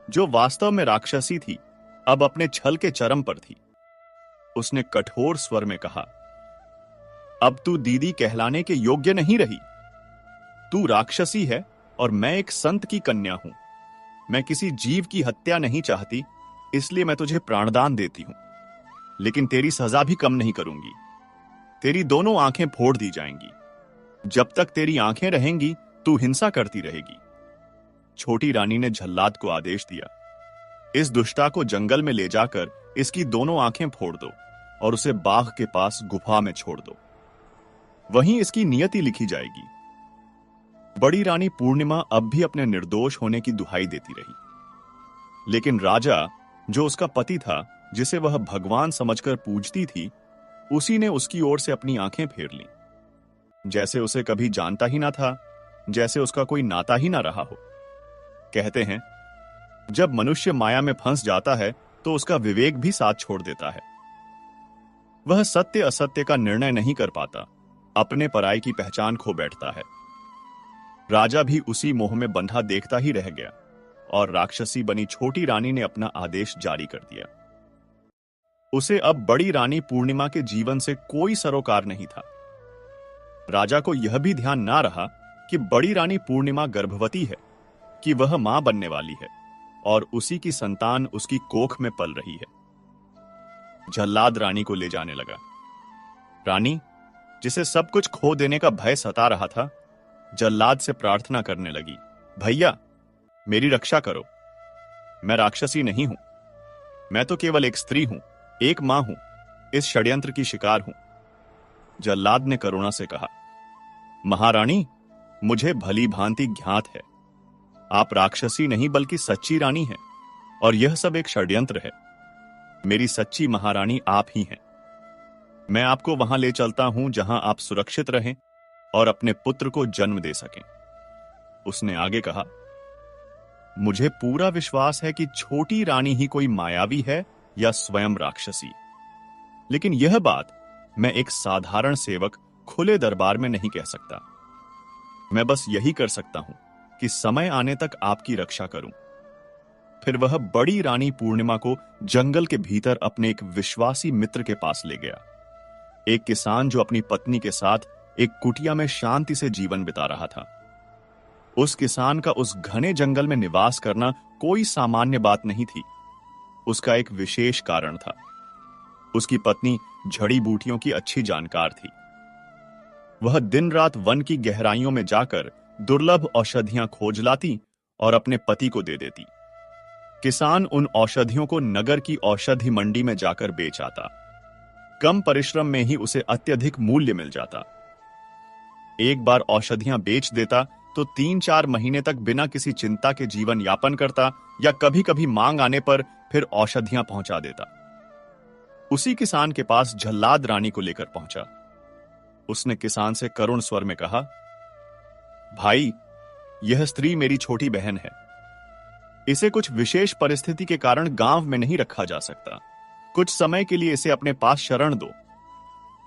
जो वास्तव में राक्षसी थी, अब अपने छल के चरम पर थी। उसने कठोर स्वर में कहा, अब तू दीदी कहलाने के योग्य नहीं रही। तू राक्षसी है और मैं एक संत की कन्या हूं। मैं किसी जीव की हत्या नहीं चाहती, इसलिए मैं तुझे प्राणदान देती हूं। लेकिन तेरी सजा भी कम नहीं करूंगी। तेरी दोनों आंखें फोड़ दी जाएंगी। जब तक तेरी आंखें रहेंगी तू हिंसा करती रहेगी। छोटी रानी ने झल्लाद को आदेश दिया, इस दुष्टा को जंगल में ले जाकर इसकी दोनों आंखें फोड़ दो और उसे बाघ के पास गुफा में छोड़ दो। वहीं इसकी नियति लिखी जाएगी। बड़ी रानी पूर्णिमा अब भी अपने निर्दोष होने की दुहाई देती रही, लेकिन राजा, जो उसका पति था, जिसे वह भगवान समझकर पूजती थी, उसी ने उसकी ओर से अपनी आंखें फेर लीं, जैसे उसे कभी जानता ही ना था, जैसे उसका कोई नाता ही ना रहा हो। कहते हैं, जब मनुष्य माया में फंस जाता है तो उसका विवेक भी साथ छोड़ देता है। वह सत्य असत्य का निर्णय नहीं कर पाता, अपने पराई की पहचान खो बैठता है। राजा भी उसी मोह में बंधा देखता ही रह गया और राक्षसी बनी छोटी रानी ने अपना आदेश जारी कर दिया। उसे अब बड़ी रानी पूर्णिमा के जीवन से कोई सरोकार नहीं था। राजा को यह भी ध्यान ना रहा कि बड़ी रानी पूर्णिमा गर्भवती है, कि वह मां बनने वाली है और उसी की संतान उसकी कोख में पल रही है। जल्लाद रानी को ले जाने लगा। रानी, जिसे सब कुछ खो देने का भय सता रहा था, जल्लाद से प्रार्थना करने लगी, भैया, मेरी रक्षा करो। मैं राक्षसी नहीं हूं, मैं तो केवल एक स्त्री हूं, एक मां हूं, इस षड्यंत्र की शिकार हूं। जल्लाद ने करुणा से कहा, महारानी, मुझे भली भांति ज्ञात है, आप राक्षसी नहीं बल्कि सच्ची रानी हैं और यह सब एक षड्यंत्र है। मेरी सच्ची महारानी आप ही हैं। मैं आपको वहां ले चलता हूं जहां आप सुरक्षित रहें और अपने पुत्र को जन्म दे सकें। उसने आगे कहा, मुझे पूरा विश्वास है कि छोटी रानी ही कोई मायावी है या स्वयं राक्षसी, लेकिन यह बात मैं एक साधारण सेवक खुले दरबार में नहीं कह सकता। मैं बस यही कर सकता हूं कि समय आने तक आपकी रक्षा करूं। फिर वह बड़ी रानी पूर्णिमा को जंगल के भीतर अपने एक विश्वासी मित्र के पास ले गया, एक किसान जो अपनी पत्नी के साथ एक कुटिया में शांति से जीवन बिता रहा था। उस किसान का उस घने जंगल में निवास करना कोई सामान्य बात नहीं थी। उसका एक विशेष कारण था। उसकी पत्नी जड़ी बूटियों की अच्छी जानकार थी। वह दिन रात वन की गहराइयों में जाकर दुर्लभ औषधियां खोज लाती और अपने पति को दे देती। किसान उन औषधियों को नगर की औषधि मंडी में जाकर बेच आता। कम परिश्रम में ही उसे अत्यधिक मूल्य मिल जाता। एक बार औषधियां बेच देता तो 3-4 महीने तक बिना किसी चिंता के जीवन यापन करता, या कभी कभी मांग आने पर फिर औषधियां पहुंचा देता। उसी किसान के पास जल्लाद रानी को लेकर पहुंचा। उसने किसान से करुण स्वर में कहा, भाई, यह स्त्री मेरी छोटी बहन है। इसे कुछ विशेष परिस्थिति के कारण गांव में नहीं रखा जा सकता। कुछ समय के लिए इसे अपने पास शरण दो।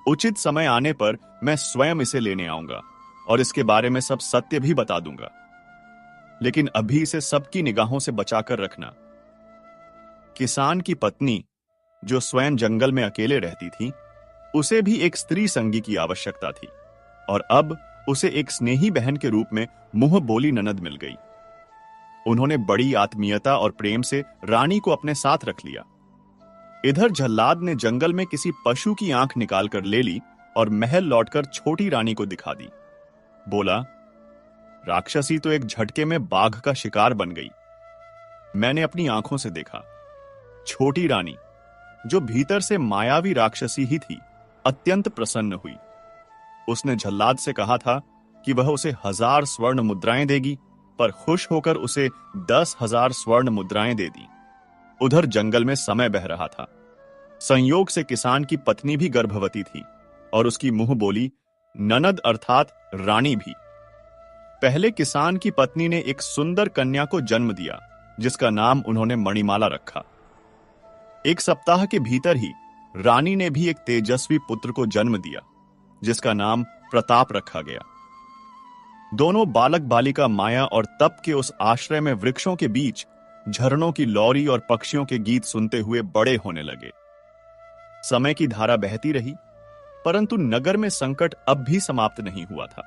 उचित समय आने पर मैं स्वयं इसे लेने आऊंगा और इसके बारे में सब सत्य भी बता दूंगा, लेकिन अभी इसे सबकी निगाहों से बचाकर रखना। किसान की पत्नी, जो स्वयं जंगल में अकेले रहती थी, उसे भी एक स्त्री संगी की आवश्यकता थी और अब उसे एक स्नेही बहन के रूप में मुंह बोली ननद मिल गई। उन्होंने बड़ी आत्मीयता और प्रेम से रानी को अपने साथ रख लिया। इधर जल्लाद ने जंगल में किसी पशु की आंख निकालकर ले ली और महल लौटकर छोटी रानी को दिखा दी। बोला, राक्षसी तो एक झटके में बाघ का शिकार बन गई। मैंने अपनी आंखों से देखा। छोटी रानी, जो भीतर से मायावी राक्षसी ही थी, अत्यंत प्रसन्न हुई। उसने जल्लाद से कहा था कि वह उसे 1000 स्वर्ण मुद्राएं देगी, पर खुश होकर उसे 10,000 स्वर्ण मुद्राएं दे दी। उधर जंगल में समय बह रहा था। संयोग से किसान की पत्नी भी गर्भवती थी और उसकी मुंह बोली ननद अर्थात रानी भी। पहले किसान की पत्नी ने एक सुंदर कन्या को जन्म दिया, जिसका नाम उन्होंने मणिमाला रखा। एक सप्ताह के भीतर ही रानी ने भी एक तेजस्वी पुत्र को जन्म दिया, जिसका नाम प्रताप रखा गया। दोनों बालक बालिका माया और तप के उस आश्रय में वृक्षों के बीच झरनों की लौरी और पक्षियों के गीत सुनते हुए बड़े होने लगे। समय की धारा बहती रही, परंतु नगर में संकट अब भी समाप्त नहीं हुआ था।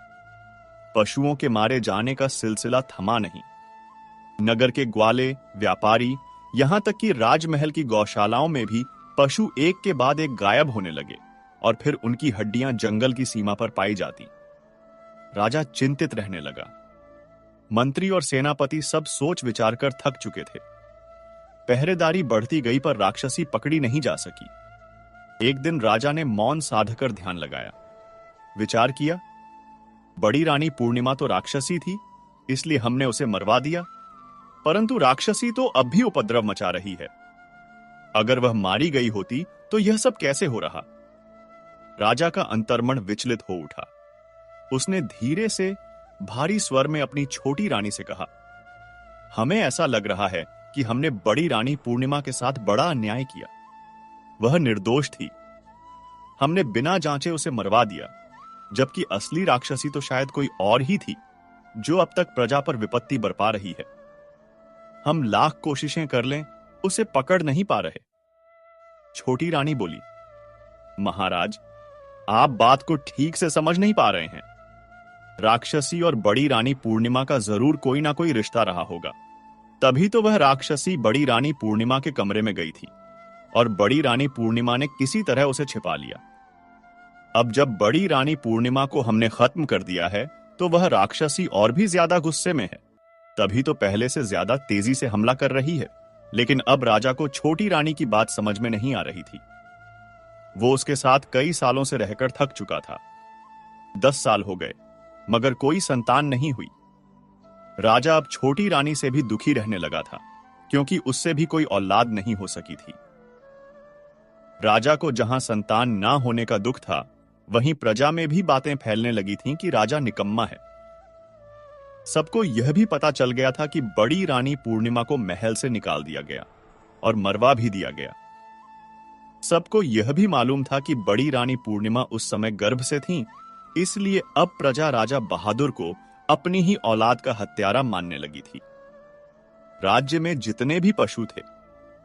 पशुओं के मारे जाने का सिलसिला थमा नहीं। नगर के ग्वाले, व्यापारी, यहां तक कि राजमहल की गौशालाओं में भी पशु एक के बाद एक गायब होने लगे और फिर उनकी हड्डियां जंगल की सीमा पर पाई जाती। राजा चिंतित रहने लगा। मंत्री और सेनापति सब सोच विचार कर थक चुके थे। पहरेदारी बढ़ती गई पर राक्षसी पकड़ी नहीं जा सकी। एक दिन राजा ने मौन साधकर ध्यान लगाया, विचार किया, बड़ी रानी पूर्णिमा तो राक्षसी थी, इसलिए हमने उसे मरवा दिया, परंतु राक्षसी तो अब भी उपद्रव मचा रही है। अगर वह मारी गई होती तो यह सब कैसे हो रहा? राजा का अंतर्मन विचलित हो उठा। उसने धीरे से भारी स्वर में अपनी छोटी रानी से कहा, हमें ऐसा लग रहा है कि हमने बड़ी रानी पूर्णिमा के साथ बड़ा अन्याय किया। वह निर्दोष थी, हमने बिना जांचे उसे मरवा दिया, जबकि असली राक्षसी तो शायद कोई और ही थी जो अब तक प्रजा पर विपत्ति बरपा रही है। हम लाख कोशिशें कर लें, उसे पकड़ नहीं पा रहे। छोटी रानी बोली, महाराज, आप बात को ठीक से समझ नहीं पा रहे हैं। राक्षसी और बड़ी रानी पूर्णिमा का जरूर कोई ना कोई रिश्ता रहा होगा, तभी तो वह राक्षसी बड़ी रानी पूर्णिमा के कमरे में गई थी और बड़ी रानी पूर्णिमा ने किसी तरह उसे छिपा लिया। अब जब बड़ी रानी पूर्णिमा को हमने खत्म कर दिया है तो वह राक्षसी और भी ज्यादा गुस्से में है, तभी तो पहले से ज्यादा तेजी से हमला कर रही है। लेकिन अब राजा को छोटी रानी की बात समझ में नहीं आ रही थी। वो उसके साथ कई सालों से रहकर थक चुका था। 10 साल हो गए मगर कोई संतान नहीं हुई। राजा अब छोटी रानी से भी दुखी रहने लगा था, क्योंकि उससे भी कोई औलाद नहीं हो सकी थी। राजा को जहां संतान ना होने का दुख था, वहीं प्रजा में भी बातें फैलने लगी थीं कि राजा निकम्मा है। सबको यह भी पता चल गया था कि बड़ी रानी पूर्णिमा को महल से निकाल दिया गया और मरवा भी दिया गया। सबको यह भी मालूम था कि बड़ी रानी पूर्णिमा उस समय गर्भ से थीं, इसलिए अब प्रजा राजा बहादुर को अपनी ही औलाद का हत्यारा मानने लगी थी। राज्य में जितने भी पशु थे,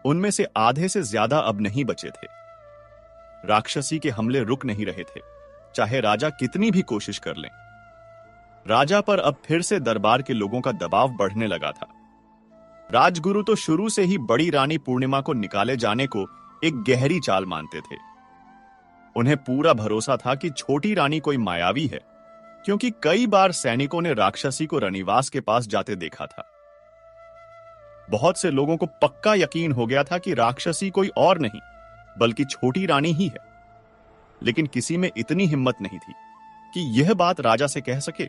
उनमें से आधे से ज्यादा अब नहीं बचे थे। राक्षसी के हमले रुक नहीं रहे थे, चाहे राजा कितनी भी कोशिश कर लें। राजा पर अब फिर से दरबार के लोगों का दबाव बढ़ने लगा था। राजगुरु तो शुरू से ही बड़ी रानी पूर्णिमा को निकाले जाने को एक गहरी चाल मानते थे। उन्हें पूरा भरोसा था कि छोटी रानी कोई मायावी है, क्योंकि कई बार सैनिकों ने राक्षसी को रनिवास के पास जाते देखा था। बहुत से लोगों को पक्का यकीन हो गया था कि राक्षसी कोई और नहीं बल्कि छोटी रानी ही है, लेकिन किसी में इतनी हिम्मत नहीं थी कि यह बात राजा से कह सके,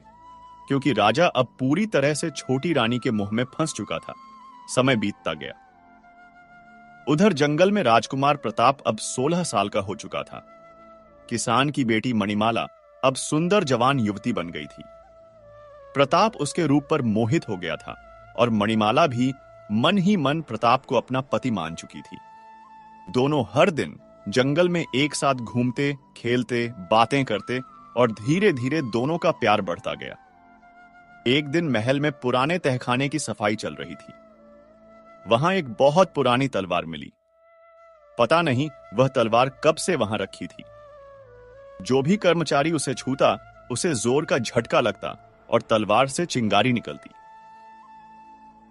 क्योंकि राजा अब पूरी तरह से छोटी रानी के मुंह में फंस चुका था। समय बीतता गया। उधर जंगल में राजकुमार प्रताप अब 16 साल का हो चुका था। किसान की बेटी मणिमाला अब सुंदर जवान युवती बन गई थी। प्रताप उसके रूप पर मोहित हो गया था और मणिमाला भी मन ही मन प्रताप को अपना पति मान चुकी थी। दोनों हर दिन जंगल में एक साथ घूमते, खेलते, बातें करते और धीरे धीरे दोनों का प्यार बढ़ता गया। एक दिन महल में पुराने तहखाने की सफाई चल रही थी। वहां एक बहुत पुरानी तलवार मिली। पता नहीं वह तलवार कब से वहां रखी थी। जो भी कर्मचारी उसे छूता, उसे जोर का झटका लगता और तलवार से चिंगारी निकलती।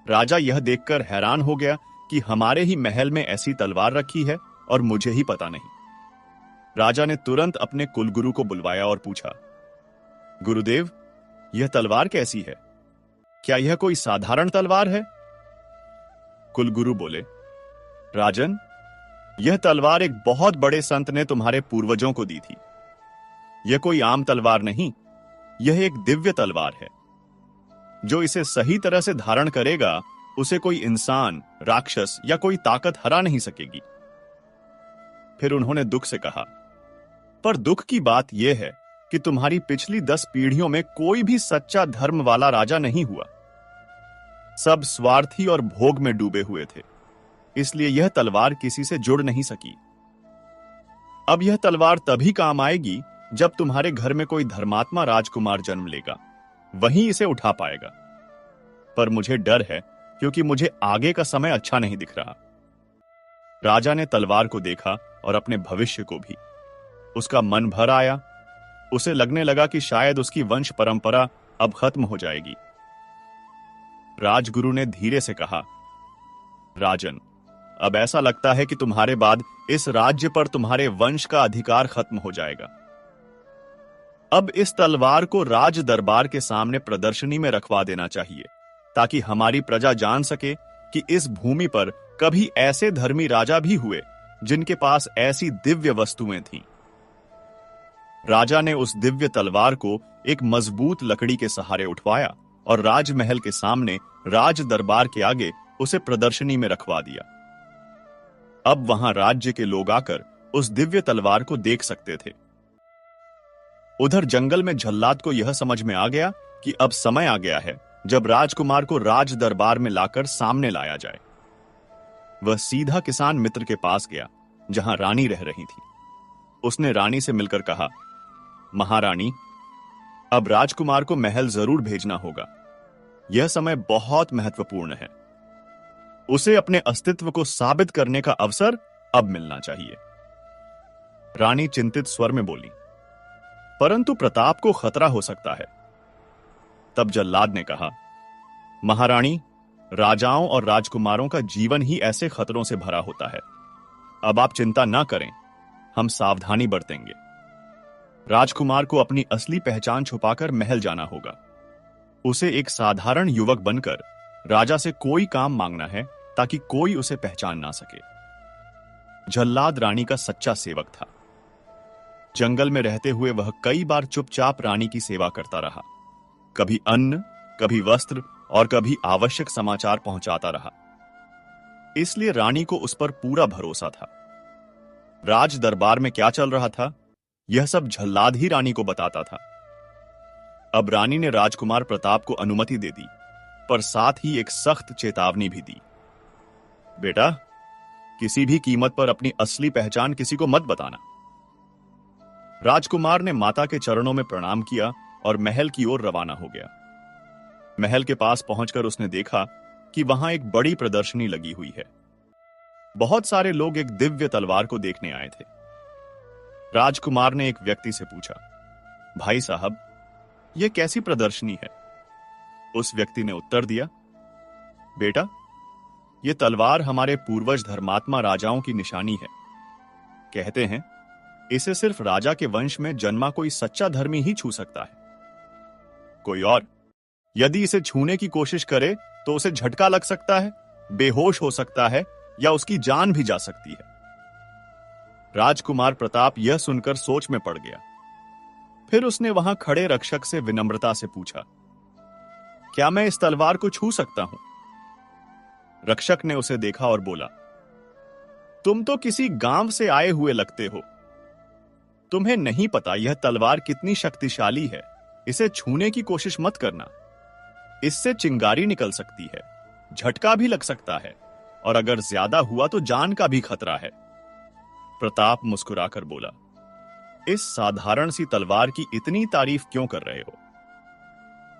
राजा यह देखकर हैरान हो गया कि हमारे ही महल में ऐसी तलवार रखी है और मुझे ही पता नहीं। राजा ने तुरंत अपने कुलगुरु को बुलवाया और पूछा, गुरुदेव, यह तलवार कैसी है? क्या यह कोई साधारण तलवार है? कुलगुरु बोले, राजन, यह तलवार एक बहुत बड़े संत ने तुम्हारे पूर्वजों को दी थी। यह कोई आम तलवार नहीं, यह एक दिव्य तलवार है। जो इसे सही तरह से धारण करेगा, उसे कोई इंसान, राक्षस या कोई ताकत हरा नहीं सकेगी। फिर उन्होंने दुख से कहा, पर दुख की बात यह है कि तुम्हारी पिछली 10 पीढ़ियों में कोई भी सच्चा धर्म वाला राजा नहीं हुआ। सब स्वार्थी और भोग में डूबे हुए थे, इसलिए यह तलवार किसी से जुड़ नहीं सकी। अब यह तलवार तभी काम आएगी जब तुम्हारे घर में कोई धर्मात्मा राजकुमार जन्म लेगा, वहीं इसे उठा पाएगा। पर मुझे डर है, क्योंकि मुझे आगे का समय अच्छा नहीं दिख रहा। राजा ने तलवार को देखा और अपने भविष्य को भी। उसका मन भर आया। उसे लगने लगा कि शायद उसकी वंश परंपरा अब खत्म हो जाएगी। राजगुरु ने धीरे से कहा, राजन, अब ऐसा लगता है कि तुम्हारे बाद इस राज्य पर तुम्हारे वंश का अधिकार खत्म हो जाएगा। अब इस तलवार को राज दरबार के सामने प्रदर्शनी में रखवा देना चाहिए, ताकि हमारी प्रजा जान सके कि इस भूमि पर कभी ऐसे धर्मी राजा भी हुए जिनके पास ऐसी दिव्य वस्तुएं थीं। राजा ने उस दिव्य तलवार को एक मजबूत लकड़ी के सहारे उठवाया और राजमहल के सामने राज दरबार के आगे उसे प्रदर्शनी में रखवा दिया। अब वहां राज्य के लोग आकर उस दिव्य तलवार को देख सकते थे। उधर जंगल में झल्लाद को यह समझ में आ गया कि अब समय आ गया है जब राजकुमार को राज दरबार में लाकर सामने लाया जाए। वह सीधा किसान मित्र के पास गया जहां रानी रह रही थी। उसने रानी से मिलकर कहा, महारानी, अब राजकुमार को महल जरूर भेजना होगा। यह समय बहुत महत्वपूर्ण है। उसे अपने अस्तित्व को साबित करने का अवसर अब मिलना चाहिए। रानी चिंतित स्वर में बोली, परंतु प्रताप को खतरा हो सकता है। तब जल्लाद ने कहा, महारानी, राजाओं और राजकुमारों का जीवन ही ऐसे खतरों से भरा होता है। अब आप चिंता ना करें, हम सावधानी बरतेंगे। राजकुमार को अपनी असली पहचान छुपाकर महल जाना होगा। उसे एक साधारण युवक बनकर राजा से कोई काम मांगना है ताकि कोई उसे पहचान ना सके। जल्लाद रानी का सच्चा सेवक था। जंगल में रहते हुए वह कई बार चुपचाप रानी की सेवा करता रहा। कभी अन्न, कभी वस्त्र और कभी आवश्यक समाचार पहुंचाता रहा। इसलिए रानी को उस पर पूरा भरोसा था। राज दरबार में क्या चल रहा था, यह सब झल्लाद ही रानी को बताता था। अब रानी ने राजकुमार प्रताप को अनुमति दे दी, पर साथ ही एक सख्त चेतावनी भी दी। बेटा, किसी भी कीमत पर अपनी असली पहचान किसी को मत बताना। राजकुमार ने माता के चरणों में प्रणाम किया और महल की ओर रवाना हो गया। महल के पास पहुंचकर उसने देखा कि वहां एक बड़ी प्रदर्शनी लगी हुई है। बहुत सारे लोग एक दिव्य तलवार को देखने आए थे। राजकुमार ने एक व्यक्ति से पूछा, भाई साहब, यह कैसी प्रदर्शनी है? उस व्यक्ति ने उत्तर दिया, बेटा, यह तलवार हमारे पूर्वज धर्मात्मा राजाओं की निशानी है। कहते हैं इसे सिर्फ राजा के वंश में जन्मा कोई सच्चा धर्मी ही छू सकता है। कोई और यदि इसे छूने की कोशिश करे तो उसे झटका लग सकता है, बेहोश हो सकता है या उसकी जान भी जा सकती है। राजकुमार प्रताप यह सुनकर सोच में पड़ गया। फिर उसने वहां खड़े रक्षक से विनम्रता से पूछा, क्या मैं इस तलवार को छू सकता हूं? रक्षक ने उसे देखा और बोला, तुम तो किसी गांव से आए हुए लगते हो। तुम्हें नहीं पता यह तलवार कितनी शक्तिशाली है। इसे छूने की कोशिश मत करना। इससे चिंगारी निकल सकती है, झटका भी लग सकता है और अगर ज्यादा हुआ तो जान का भी खतरा है। प्रताप मुस्कुराकर बोला, इस साधारण सी तलवार की इतनी तारीफ क्यों कर रहे हो?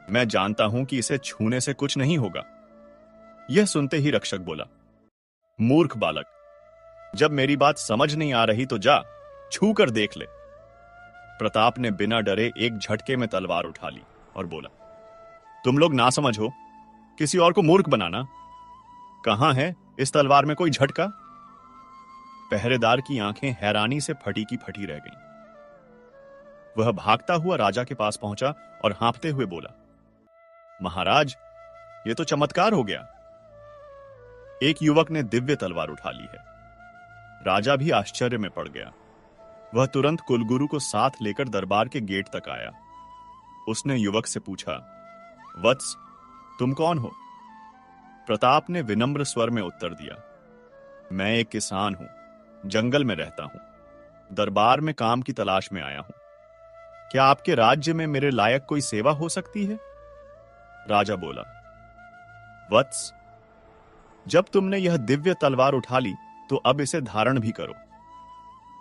मैं जानता हूं कि इसे छूने से कुछ नहीं होगा। यह सुनते ही रक्षक बोला, मूर्ख बालक, जब मेरी बात समझ नहीं आ रही तो जा, छू कर देख ले। प्रताप ने बिना डरे एक झटके में तलवार उठा ली और बोला, तुम लोग ना समझ हो, किसी और को मूर्ख बनाना। कहां है इस तलवार में कोई झटका? पहरेदार की आंखें हैरानी से फटी की फटी रह गईं। वह भागता हुआ राजा के पास पहुंचा और हाँफते हुए बोला, महाराज, यह तो चमत्कार हो गया। एक युवक ने दिव्य तलवार उठा ली है। राजा भी आश्चर्य में पड़ गया। वह तुरंत कुलगुरु को साथ लेकर दरबार के गेट तक आया। उसने युवक से पूछा, वत्स, तुम कौन हो? प्रताप ने विनम्र स्वर में उत्तर दिया, मैं एक किसान हूं, जंगल में रहता हूं, दरबार में काम की तलाश में आया हूं। क्या आपके राज्य में मेरे लायक कोई सेवा हो सकती है? राजा बोला, वत्स, जब तुमने यह दिव्य तलवार उठा ली तो अब इसे धारण भी करो।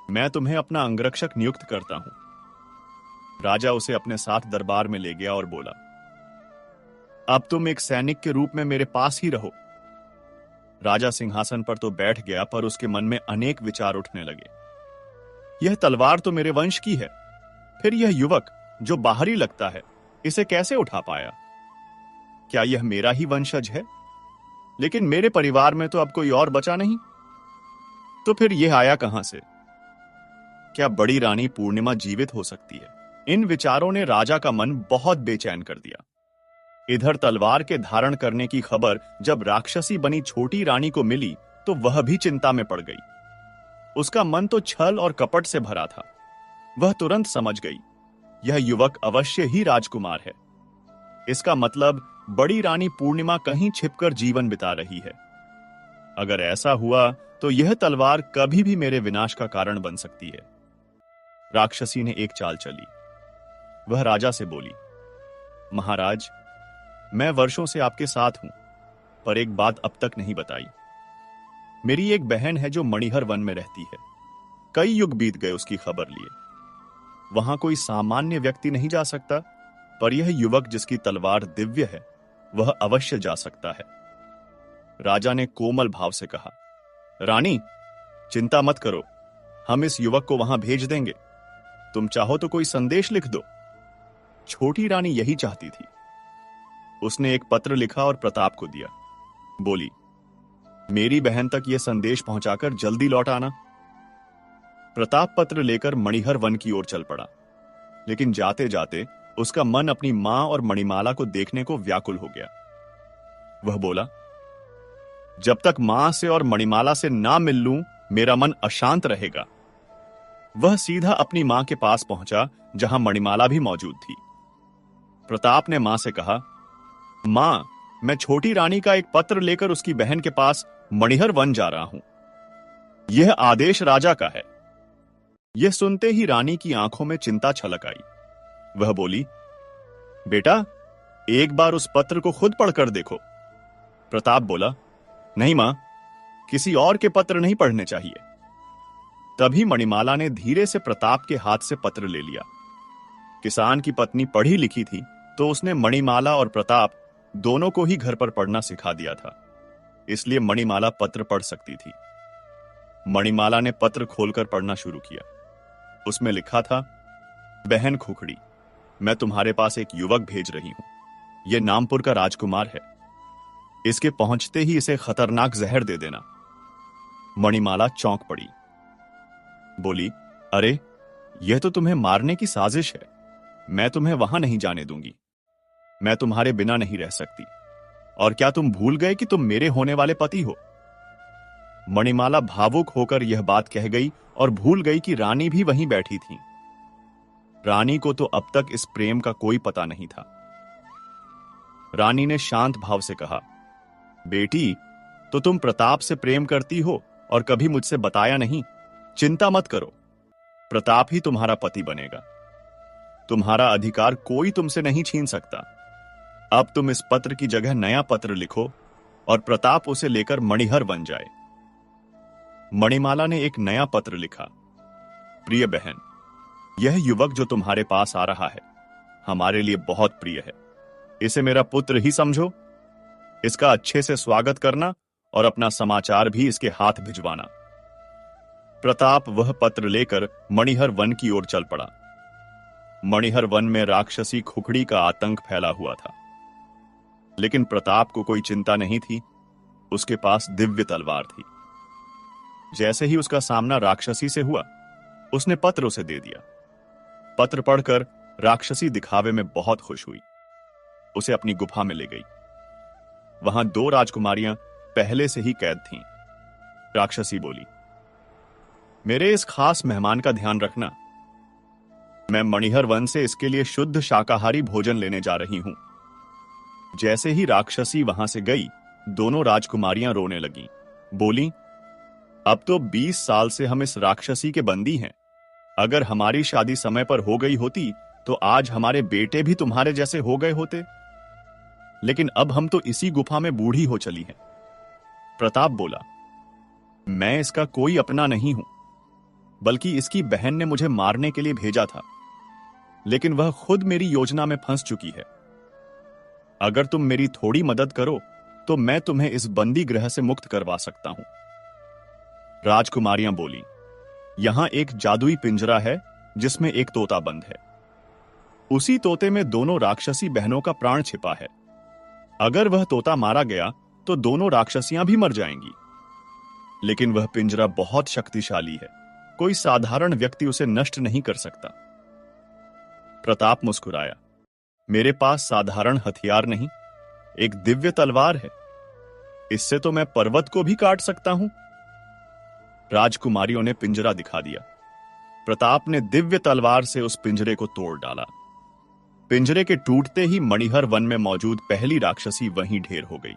मैं तुम्हें अपना अंगरक्षक नियुक्त करता हूं। राजा उसे अपने साथ दरबार में ले गया और बोला, अब तुम एक सैनिक के रूप में मेरे पास ही रहो। राजा सिंहासन पर तो बैठ गया, पर उसके मन में अनेक विचार उठने लगे। यह तलवार तो मेरे वंश की है, फिर यह युवक जो बाहरी लगता है, इसे कैसे उठा पाया? क्या यह मेरा ही वंशज है? लेकिन मेरे परिवार में तो अब कोई और बचा नहीं, तो फिर यह आया कहां से? क्या बड़ी रानी पूर्णिमा जीवित हो सकती है? इन विचारों ने राजा का मन बहुत बेचैन कर दिया। इधर तलवार के धारण करने की खबर जब राक्षसी बनी छोटी रानी को मिली तो वह भी चिंता में पड़ गई। उसका मन तो छल और कपट से भरा था। वह तुरंत समझ गई, यह युवक अवश्य ही राजकुमार है। इसका मतलब बड़ी रानी पूर्णिमा कहीं छिपकर जीवन बिता रही है। अगर ऐसा हुआ तो यह तलवार कभी भी मेरे विनाश का कारण बन सकती है। राक्षसी ने एक चाल चली। वह राजा से बोली, महाराज, मैं वर्षों से आपके साथ हूं, पर एक बात अब तक नहीं बताई। मेरी एक बहन है जो मणिहर वन में रहती है। कई युग बीत गए उसकी खबर लिए। वहां कोई सामान्य व्यक्ति नहीं जा सकता, पर यह युवक जिसकी तलवार दिव्य है, वह अवश्य जा सकता है। राजा ने कोमल भाव से कहा, रानी, चिंता मत करो, हम इस युवक को वहां भेज देंगे। तुम चाहो तो कोई संदेश लिख दो। छोटी रानी यही चाहती थी। उसने एक पत्र लिखा और प्रताप को दिया। बोली, मेरी बहन तक यह संदेश पहुंचाकर जल्दी लौट आना। प्रताप पत्र लेकर मणिहर वन की ओर चल पड़ा, लेकिन जाते जाते उसका मन अपनी मां और मणिमाला को देखने को व्याकुल हो गया। वह बोला, जब तक मां से और मणिमाला से ना मिल लूं, मेरा मन अशांत रहेगा। वह सीधा अपनी मां के पास पहुंचा, जहां मणिमाला भी मौजूद थी। प्रताप ने मां से कहा, मां, मैं छोटी रानी का एक पत्र लेकर उसकी बहन के पास मणिहर वन जा रहा हूं। यह आदेश राजा का है। यह सुनते ही रानी की आंखों में चिंता छलक आई। वह बोली, बेटा, एक बार उस पत्र को खुद पढ़कर देखो। प्रताप बोला, नहीं मां, किसी और के पत्र नहीं पढ़ने चाहिए। तभी मणिमाला ने धीरे से प्रताप के हाथ से पत्र ले लिया। किसान की पत्नी पढ़ी लिखी थी, तो उसने मणिमाला और प्रताप दोनों को ही घर पर पढ़ना सिखा दिया था। इसलिए मणिमाला पत्र पढ़ सकती थी। मणिमाला ने पत्र खोलकर पढ़ना शुरू किया। उसमें लिखा था, बहन खुखड़ी, मैं तुम्हारे पास एक युवक भेज रही हूं। यह नामपुर का राजकुमार है। इसके पहुंचते ही इसे खतरनाक जहर दे देना। मणिमाला चौंक पड़ी। बोली, अरे, यह तो तुम्हें मारने की साजिश है। मैं तुम्हें वहां नहीं जाने दूंगी। मैं तुम्हारे बिना नहीं रह सकती। और क्या तुम भूल गए कि तुम मेरे होने वाले पति हो? मणिमाला भावुक होकर यह बात कह गई और भूल गई कि रानी भी वहीं बैठी थी। रानी को तो अब तक इस प्रेम का कोई पता नहीं था। रानी ने शांत भाव से कहा, बेटी, तो तुम प्रताप से प्रेम करती हो और कभी मुझसे बताया नहीं। चिंता मत करो, प्रताप ही तुम्हारा पति बनेगा। तुम्हारा अधिकार कोई तुमसे नहीं छीन सकता। अब तुम इस पत्र की जगह नया पत्र लिखो और प्रताप उसे लेकर मणिहर बन जाए। मणिमाला ने एक नया पत्र लिखा। प्रिय बहन, यह युवक जो तुम्हारे पास आ रहा है, हमारे लिए बहुत प्रिय है। इसे मेरा पुत्र ही समझो। इसका अच्छे से स्वागत करना और अपना समाचार भी इसके हाथ भिजवाना। प्रताप वह पत्र लेकर मणिहर वन की ओर चल पड़ा। मणिहर वन में राक्षसी खुखड़ी का आतंक फैला हुआ था, लेकिन प्रताप को कोई चिंता नहीं थी। उसके पास दिव्य तलवार थी। जैसे ही उसका सामना राक्षसी से हुआ, उसने पत्र उसे दे दिया। पत्र पढ़कर राक्षसी दिखावे में बहुत खुश हुई। उसे अपनी गुफा में ले गई। वहां 2 राजकुमारियां पहले से ही कैद थीं। राक्षसी बोली, मेरे इस खास मेहमान का ध्यान रखना। मैं मणिहर वन से इसके लिए शुद्ध शाकाहारी भोजन लेने जा रही हूं। जैसे ही राक्षसी वहां से गई, दोनों राजकुमारियां रोने लगीं। बोली, अब तो 20 साल से हम इस राक्षसी के बंदी हैं। अगर हमारी शादी समय पर हो गई होती तो आज हमारे बेटे भी तुम्हारे जैसे हो गए होते। लेकिन अब हम तो इसी गुफा में बूढ़ी हो चली हैं। प्रताप बोला, मैं इसका कोई अपना नहीं हूं, बल्कि इसकी बहन ने मुझे मारने के लिए भेजा था, लेकिन वह खुद मेरी योजना में फंस चुकी है। अगर तुम मेरी थोड़ी मदद करो तो मैं तुम्हें इस बंदी गृह से मुक्त करवा सकता हूं। राजकुमारियां बोली, यहां एक जादुई पिंजरा है जिसमें एक तोता बंद है। उसी तोते में दोनों राक्षसी बहनों का प्राण छिपा है। अगर वह तोता मारा गया तो दोनों राक्षसियां भी मर जाएंगी। लेकिन वह पिंजरा बहुत शक्तिशाली है। कोई साधारण व्यक्ति उसे नष्ट नहीं कर सकता। प्रताप मुस्कुराया, मेरे पास साधारण हथियार नहीं, एक दिव्य तलवार है। इससे तो मैं पर्वत को भी काट सकता हूं। राजकुमारियों ने पिंजरा दिखा दिया। प्रताप ने दिव्य तलवार से उस पिंजरे को तोड़ डाला। पिंजरे के टूटते ही मणिहर वन में मौजूद पहली राक्षसी वहीं ढेर हो गई,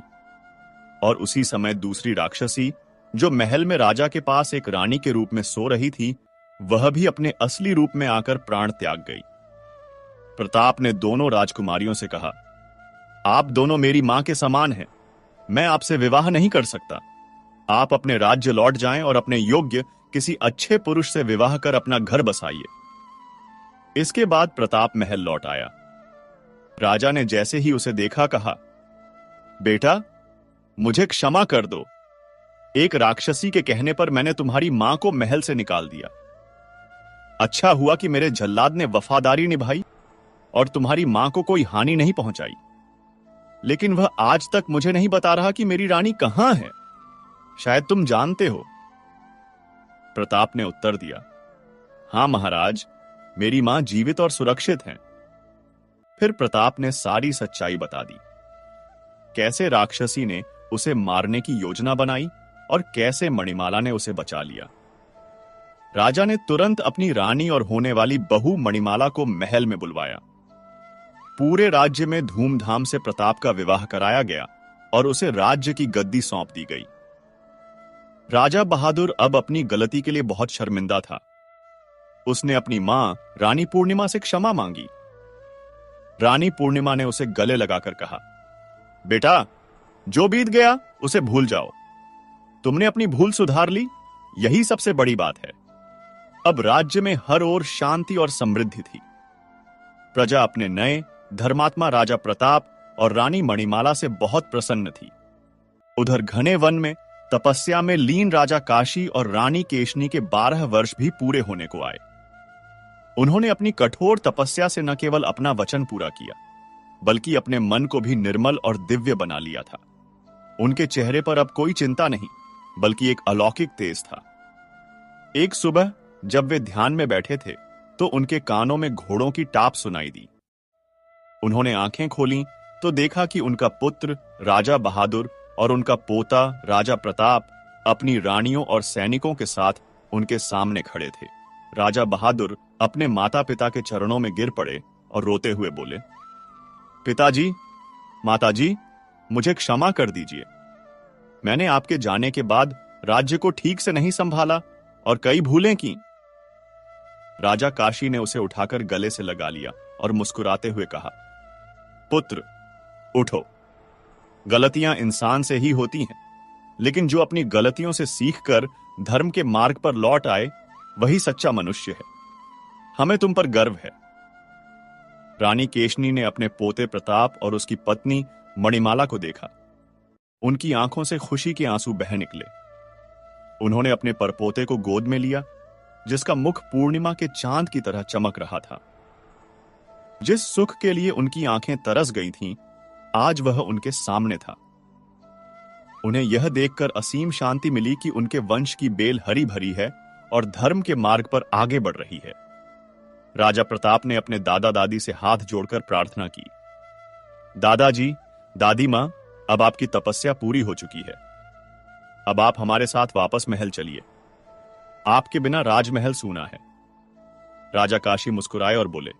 और उसी समय दूसरी राक्षसी, जो महल में राजा के पास एक रानी के रूप में सो रही थी, वह भी अपने असली रूप में आकर प्राण त्याग गई। प्रताप ने दोनों राजकुमारियों से कहा, आप दोनों मेरी मां के समान हैं। मैं आपसे विवाह नहीं कर सकता। आप अपने राज्य लौट जाएं और अपने योग्य किसी अच्छे पुरुष से विवाह कर अपना घर बसाइए। इसके बाद प्रताप महल लौट आया। राजा ने जैसे ही उसे देखा कहा, बेटा, मुझे क्षमा कर दो। एक राक्षसी के कहने पर मैंने तुम्हारी मां को महल से निकाल दिया। अच्छा हुआ कि मेरे जल्लाद ने वफादारी निभाई और तुम्हारी मां को कोई हानि नहीं पहुंचाई। लेकिन वह आज तक मुझे नहीं बता रहा कि मेरी रानी कहां है। शायद तुम जानते हो। प्रताप ने उत्तर दिया, हां महाराज, मेरी मां जीवित और सुरक्षित हैं। फिर प्रताप ने सारी सच्चाई बता दी। कैसे राक्षसी ने उसे मारने की योजना बनाई और कैसे मणिमाला ने उसे बचा लिया। राजा ने तुरंत अपनी रानी और होने वाली बहू मणिमाला को महल में बुलवाया। पूरे राज्य में धूमधाम से प्रताप का विवाह कराया गया और उसे राज्य की गद्दी सौंप दी गई। राजा बहादुर अब अपनी गलती के लिए बहुत शर्मिंदा था। उसने अपनी मां रानी पूर्णिमा से क्षमा मांगी। रानी पूर्णिमा ने उसे गले लगाकर कहा, बेटा, जो बीत गया उसे भूल जाओ। तुमने अपनी भूल सुधार ली, यही सबसे बड़ी बात है। अब राज्य में हर ओर शांति और समृद्धि थी। प्रजा अपने नए धर्मात्मा राजा प्रताप और रानी मणिमाला से बहुत प्रसन्न थी। उधर घने वन में तपस्या में लीन राजा काशी और रानी केशनी के 12 वर्ष भी पूरे होने को आए। उन्होंने अपनी कठोर तपस्या से न केवल अपना वचन पूरा किया, बल्कि अपने मन को भी निर्मल और दिव्य बना लिया था। उनके चेहरे पर अब कोई चिंता नहीं, बल्कि एक अलौकिक तेज था। एक सुबह जब वे ध्यान में बैठे थे, तो उनके कानों में घोड़ों की टाप सुनाई दी। उन्होंने आंखें खोलीं तो देखा कि उनका पुत्र राजा बहादुर और उनका पोता राजा प्रताप अपनी रानियों और सैनिकों के साथ उनके सामने खड़े थे। राजा बहादुर अपने माता पिता के चरणों में गिर पड़े और रोते हुए बोले, पिताजी, माताजी, मुझे क्षमा कर दीजिए। मैंने आपके जाने के बाद राज्य को ठीक से नहीं संभाला और कई भूलें की। राजा काशी ने उसे उठाकर गले से लगा लिया और मुस्कुराते हुए कहा, पुत्र, उठो। गलतियां इंसान से ही होती हैं, लेकिन जो अपनी गलतियों से सीखकर धर्म के मार्ग पर लौट आए, वही सच्चा मनुष्य है। हमें तुम पर गर्व है। रानी केशनी ने अपने पोते प्रताप और उसकी पत्नी मणिमाला को देखा। उनकी आंखों से खुशी के आंसू बह निकले। उन्होंने अपने परपोते को गोद में लिया, जिसका मुख पूर्णिमा के चांद की तरह चमक रहा था। जिस सुख के लिए उनकी आंखें तरस गई थीं, आज वह उनके सामने था। उन्हें यह देखकर असीम शांति मिली कि उनके वंश की बेल हरी भरी है और धर्म के मार्ग पर आगे बढ़ रही है। राजा प्रताप ने अपने दादा दादी से हाथ जोड़कर प्रार्थना की, दादाजी, दादी मां, अब आपकी तपस्या पूरी हो चुकी है। अब आप हमारे साथ वापस महल चलिए। आपके बिना राजमहल सूना है। राजा काशी मुस्कुराए और बोले,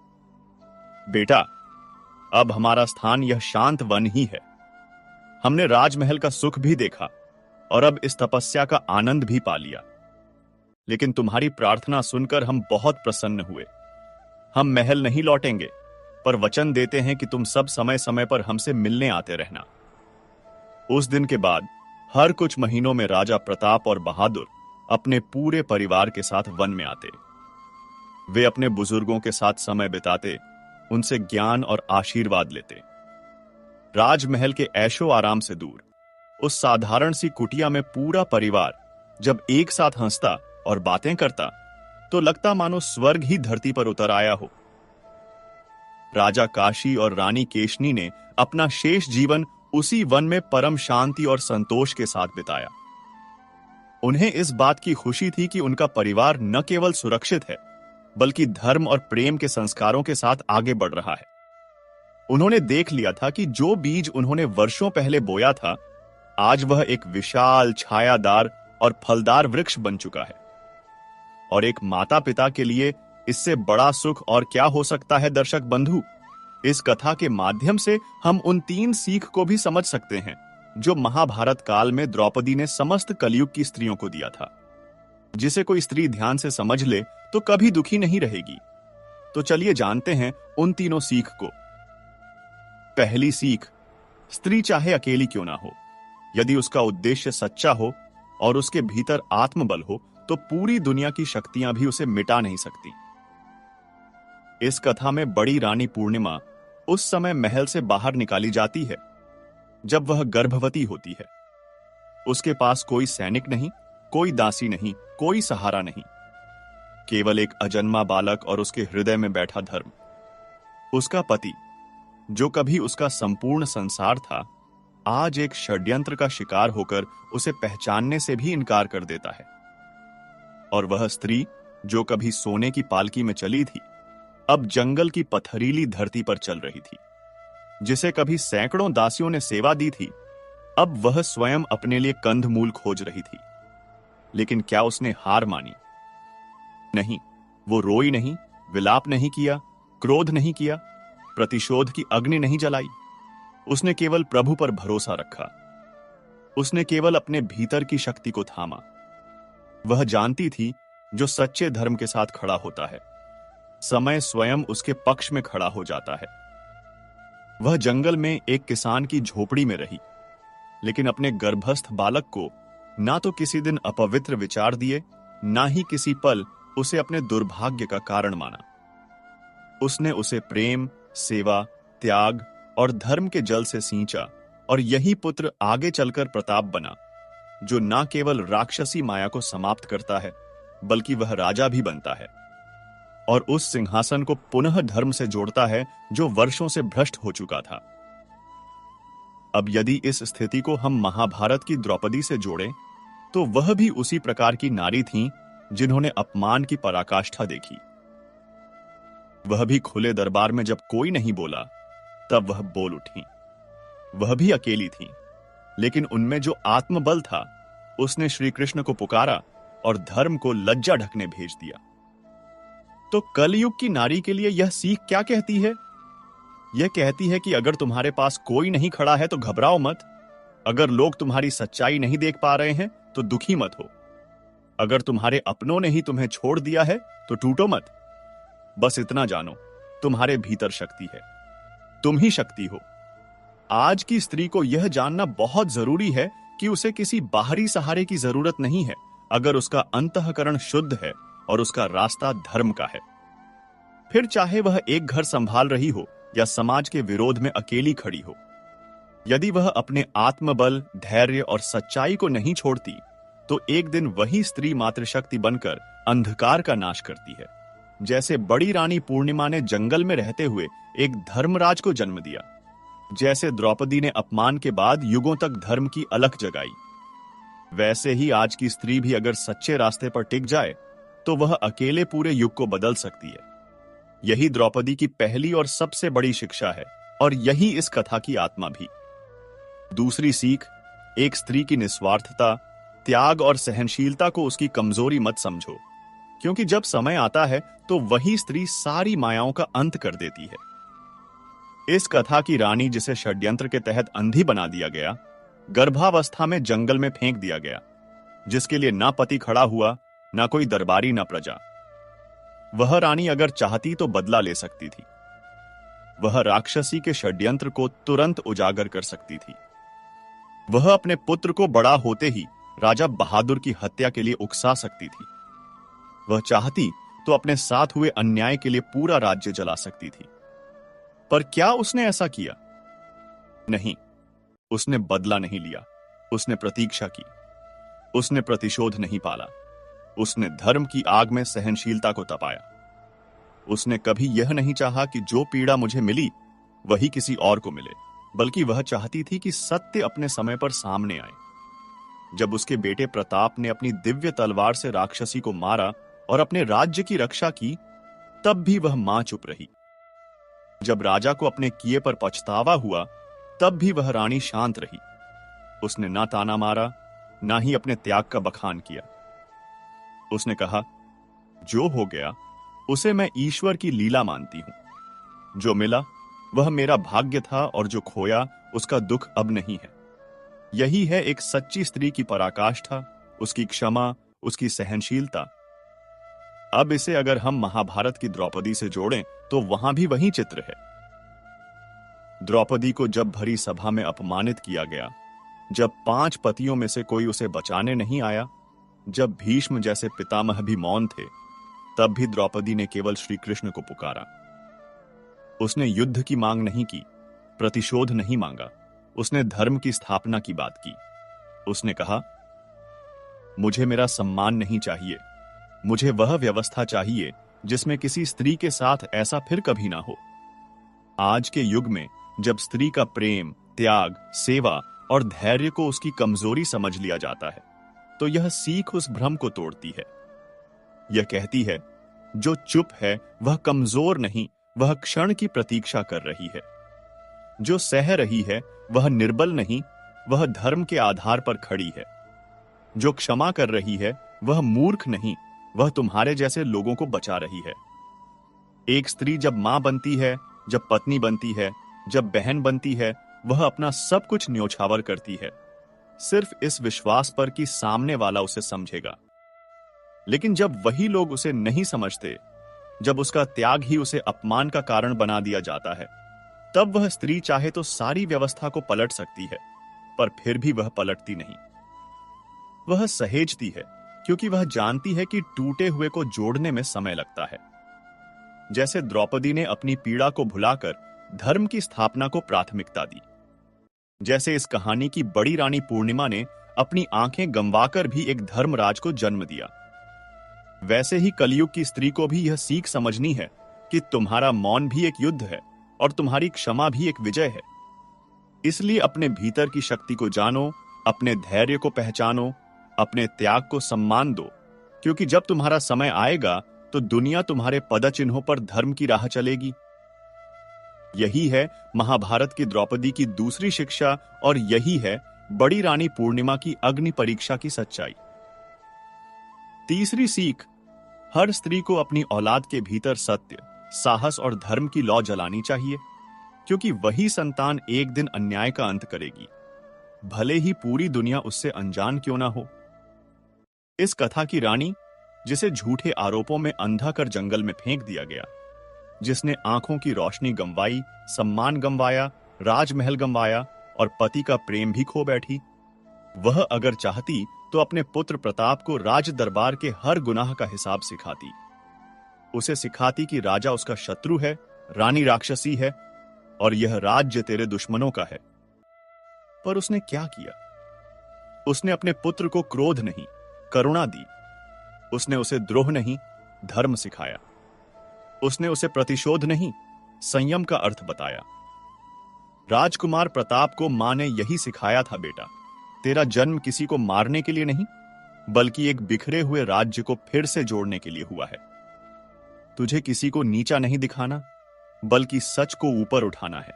बेटा, अब हमारा स्थान यह शांत वन ही है। हमने राजमहल का सुख भी देखा और अब इस तपस्या का आनंद भी पा लिया। लेकिन तुम्हारी प्रार्थना सुनकर हम बहुत प्रसन्न हुए। हम महल नहीं लौटेंगे, पर वचन देते हैं कि तुम सब समय समय पर हमसे मिलने आते रहना। उस दिन के बाद हर कुछ महीनों में राजा प्रताप और बहादुर अपने पूरे परिवार के साथ वन में आते। वे अपने बुजुर्गों के साथ समय बिताते, उनसे ज्ञान और आशीर्वाद लेते। राजमहल के ऐशो आराम से दूर उस साधारण सी कुटिया में पूरा परिवार जब एक साथ हंसता और बातें करता, तो लगता मानो स्वर्ग ही धरती पर उतर आया हो। राजा काशी और रानी केशनी ने अपना शेष जीवन उसी वन में परम शांति और संतोष के साथ बिताया। उन्हें इस बात की खुशी थी कि उनका परिवार न केवल सुरक्षित है, बल्कि धर्म और प्रेम के संस्कारों के साथ आगे बढ़ रहा है। उन्होंने देख लिया था कि जो बीज उन्होंने वर्षों पहले बोया था, आज वह एक विशाल, छायादार और फलदार वृक्ष बन चुका है। और एक माता पिता के लिए इससे बड़ा सुख और क्या हो सकता है दर्शक बंधु। इस कथा के माध्यम से हम उन 3 सीख को भी समझ सकते हैं जो महाभारत काल में द्रौपदी ने समस्त कलयुग की स्त्रियों को दिया था। जिसे कोई स्त्री ध्यान से समझ ले तो कभी दुखी नहीं रहेगी। तो चलिए जानते हैं उन तीनों सीख को। पहली सीख, स्त्री चाहे अकेली क्यों ना हो, यदि उसका उद्देश्य सच्चा हो और उसके भीतर आत्मबल हो तो पूरी दुनिया की शक्तियां भी उसे मिटा नहीं सकती। इस कथा में बड़ी रानी पूर्णिमा उस समय महल से बाहर निकाली जाती है जब वह गर्भवती होती है। उसके पास कोई सैनिक नहीं, कोई दासी नहीं, कोई सहारा नहीं, केवल एक अजन्मा बालक और उसके हृदय में बैठा धर्म। उसका पति, जो कभी उसका संपूर्ण संसार था, आज एक षड्यंत्र का शिकार होकर उसे पहचानने से भी इनकार कर देता है। और वह स्त्री, जो कभी सोने की पालकी में चली थी, अब जंगल की पथरीली धरती पर चल रही थी। जिसे कभी सैकड़ों दासियों ने सेवा दी थी, अब वह स्वयं अपने लिए कंदमूल खोज रही थी। लेकिन क्या उसने हार मानी? नहीं, वो रोई नहीं, विलाप नहीं किया, क्रोध नहीं किया, प्रतिशोध की अग्नि नहीं जलाई। उसने केवल प्रभु पर भरोसा रखा। उसने केवल अपने भीतर की शक्ति को थामा। वह जानती थी जो सच्चे धर्म के साथ खड़ा होता है, समय स्वयं उसके पक्ष में खड़ा हो जाता है। वह जंगल में एक किसान की झोपड़ी में रही, लेकिन अपने गर्भस्थ बालक को ना तो किसी दिन अपवित्र विचार दिए, ना ही किसी पल उसे अपने दुर्भाग्य का कारण माना। उसने उसे प्रेम, सेवा, त्याग और धर्म के जल से सींचा, और यही पुत्र आगे चलकर प्रताप बना, जो ना केवल राक्षसी माया को समाप्त करता है, बल्कि वह राजा भी बनता है और उस सिंहासन को पुनः धर्म से जोड़ता है जो वर्षों से भ्रष्ट हो चुका था। अब यदि इस स्थिति को हम महाभारत की द्रौपदी से जोड़ें, तो वह भी उसी प्रकार की नारी थीं जिन्होंने अपमान की पराकाष्ठा देखी। वह भी खुले दरबार में जब कोई नहीं बोला, तब वह बोल उठी। वह भी अकेली थीं, लेकिन उनमें जो आत्मबल था, उसने श्री कृष्ण को पुकारा और धर्म को लज्जा ढकने भेज दिया। तो कलयुग की नारी के लिए यह सीख क्या कहती है? यह कहती है कि अगर तुम्हारे पास कोई नहीं खड़ा है तो घबराओ मत। अगर लोग तुम्हारी सच्चाई नहीं देख पा रहे हैं तो दुखी मत हो। अगर तुम्हारे अपनों ने ही तुम्हें छोड़ दिया है तो टूटो मत। बस इतना जानो, तुम्हारे भीतर शक्ति है, तुम ही शक्ति हो। आज की स्त्री को यह जानना बहुत जरूरी है कि उसे किसी बाहरी सहारे की जरूरत नहीं है, अगर उसका अंतःकरण शुद्ध है और उसका रास्ता धर्म का है। फिर चाहे वह एक घर संभाल रही हो या समाज के विरोध में अकेली खड़ी हो, यदि वह अपने आत्मबल, धैर्य और सच्चाई को नहीं छोड़ती, तो एक दिन वही स्त्री मातृशक्ति बनकर अंधकार का नाश करती है। जैसे बड़ी रानी पूर्णिमा ने जंगल में रहते हुए एक धर्मराज को जन्म दिया, जैसे द्रौपदी ने अपमान के बाद युगों तक धर्म की अलख जगाई, वैसे ही आज की स्त्री भी अगर सच्चे रास्ते पर टिक जाए तो वह अकेले पूरे युग को बदल सकती है। यही द्रौपदी की पहली और सबसे बड़ी शिक्षा है, और यही इस कथा की आत्मा भी। दूसरी सीख, एक स्त्री की निस्वार्थता, त्याग और सहनशीलता को उसकी कमजोरी मत समझो, क्योंकि जब समय आता है तो वही स्त्री सारी मायाओं का अंत कर देती है। इस कथा की रानी, जिसे षड्यंत्र के तहत अंधी बना दिया गया, गर्भावस्था में जंगल में फेंक दिया गया, जिसके लिए ना पति खड़ा हुआ, ना कोई दरबारी, ना प्रजा। वह रानी अगर चाहती तो बदला ले सकती थी। वह राक्षसी के षड्यंत्र को तुरंत उजागर कर सकती थी। वह अपने पुत्र को बड़ा होते ही राजा बहादुर की हत्या के लिए उकसा सकती थी। वह चाहती तो अपने साथ हुए अन्याय के लिए पूरा राज्य जला सकती थी। पर क्या उसने ऐसा किया? नहीं, उसने बदला नहीं लिया, उसने प्रतीक्षा की, उसने प्रतिशोध नहीं पाला, उसने धर्म की आग में सहनशीलता को तपाया। उसने कभी यह नहीं चाहा कि जो पीड़ा मुझे मिली वही किसी और को मिले, बल्कि वह चाहती थी कि सत्य अपने समय पर सामने आए। जब उसके बेटे प्रताप ने अपनी दिव्य तलवार से राक्षसी को मारा और अपने राज्य की रक्षा की, तब भी वह मां चुप रही। जब राजा को अपने किए पर पछतावा हुआ, तब भी वह रानी शांत रही। उसने ना ताना मारा, ना ही अपने त्याग का बखान किया। उसने कहा, जो हो गया उसे मैं ईश्वर की लीला मानती हूं। जो मिला वह मेरा भाग्य था और जो खोया उसका दुख अब नहीं है। यही है एक सच्ची स्त्री की पराकाष्ठा, उसकी क्षमा, उसकी सहनशीलता। अब इसे अगर हम महाभारत की द्रौपदी से जोड़ें तो वहां भी वही चित्र है। द्रौपदी को जब भरी सभा में अपमानित किया गया, जब 5 पतियों में से कोई उसे बचाने नहीं आया, जब भीष्म जैसे पितामह भी मौन थे, तब भी द्रौपदी ने केवल श्री कृष्ण को पुकारा। उसने युद्ध की मांग नहीं की, प्रतिशोध नहीं मांगा, उसने धर्म की स्थापना की बात की। उसने कहा, मुझे मेरा सम्मान नहीं चाहिए, मुझे वह व्यवस्था चाहिए जिसमें किसी स्त्री के साथ ऐसा फिर कभी ना हो। आज के युग में जब स्त्री का प्रेम, त्याग, सेवा और धैर्य को उसकी कमजोरी समझ लिया जाता है, तो यह सीख उस भ्रम को तोड़ती है। यह कहती है, जो चुप है वह कमजोर नहीं, वह क्षण की प्रतीक्षा कर रही है। जो सह रही है वह निर्बल नहीं, वह धर्म के आधार पर खड़ी है। जो क्षमा कर रही है वह मूर्ख नहीं, वह तुम्हारे जैसे लोगों को बचा रही है। एक स्त्री जब मां बनती है, जब पत्नी बनती है, जब बहन बनती है, वह अपना सब कुछ न्योछावर करती है, सिर्फ इस विश्वास पर कि सामने वाला उसे समझेगा। लेकिन जब वही लोग उसे नहीं समझते, जब उसका त्याग ही उसे अपमान का कारण बना दिया जाता है, तब वह स्त्री चाहे तो सारी व्यवस्था को पलट सकती है, पर फिर भी वह पलटती नहीं। वह सहेजती है क्योंकि वह जानती है कि टूटे हुए को जोड़ने में समय लगता है। जैसे द्रौपदी ने अपनी पीड़ा को भुलाकर धर्म की स्थापना को प्राथमिकता दी, जैसे इस कहानी की बड़ी रानी पूर्णिमा ने अपनी आंखें गंवाकर भी एक धर्मराज को जन्म दिया, वैसे ही कलयुग की स्त्री को भी यह सीख समझनी है कि तुम्हारा मौन भी एक युद्ध है और तुम्हारी क्षमा भी एक विजय है। इसलिए अपने भीतर की शक्ति को जानो, अपने धैर्य को पहचानो, अपने त्याग को सम्मान दो, क्योंकि जब तुम्हारा समय आएगा तो दुनिया तुम्हारे पदचिन्हों पर धर्म की राह चलेगी। यही है महाभारत की द्रौपदी की दूसरी शिक्षा और यही है बड़ी रानी पूर्णिमा की अग्नि परीक्षा की सच्चाई। तीसरी सीख, हर स्त्री को अपनी औलाद के भीतर सत्य, साहस और धर्म की लौ जलानी चाहिए, क्योंकि वही संतान एक दिन अन्याय का अंत करेगी, भले ही पूरी दुनिया उससे अनजान क्यों ना हो। इस कथा की रानी, जिसे झूठे आरोपों में अंधा कर जंगल में फेंक दिया गया, जिसने आंखों की रोशनी गंवाई, सम्मान गंवाया, राजमहल गंवाया और पति का प्रेम भी खो बैठी, वह अगर चाहती तो अपने पुत्र प्रताप को राज दरबार के हर गुनाह का हिसाब सिखाती। उसे सिखाती कि राजा उसका शत्रु है, रानी राक्षसी है और यह राज्य तेरे दुश्मनों का है। पर उसने क्या किया? उसने अपने पुत्र को क्रोध नहीं, करुणा दी। उसने उसे द्रोह नहीं, धर्म सिखाया। उसने उसे प्रतिशोध नहीं, संयम का अर्थ बताया। राजकुमार प्रताप को मां ने यही सिखाया था, बेटा, तेरा जन्म किसी को मारने के लिए नहीं, बल्कि एक बिखरे हुए राज्य को फिर से जोड़ने के लिए हुआ है। तुझे किसी को नीचा नहीं दिखाना, बल्कि सच को ऊपर उठाना है।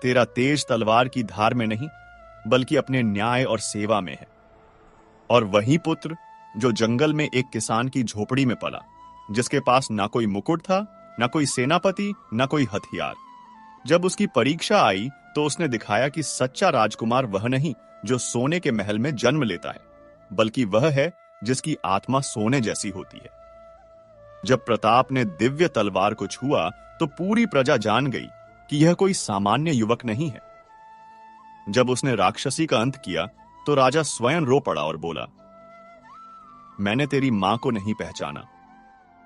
तेरा तेज तलवार की धार में नहीं, बल्कि अपने न्याय और सेवा में है। और वही पुत्र जो जंगल में एक किसान की झोपड़ी में पला, जिसके पास ना कोई मुकुट था, ना कोई सेनापति, ना कोई हथियार, जब उसकी परीक्षा आई तो उसने दिखाया कि सच्चा राजकुमार वह नहीं जो सोने के महल में जन्म लेता है, बल्कि वह है जिसकी आत्मा सोने जैसी होती है। जब प्रताप ने दिव्य तलवार को छुआ तो पूरी प्रजा जान गई कि यह कोई सामान्य युवक नहीं है। जब उसने राक्षसी का अंत किया तो राजा स्वयं रो पड़ा और बोला, मैंने तेरी मां को नहीं पहचाना,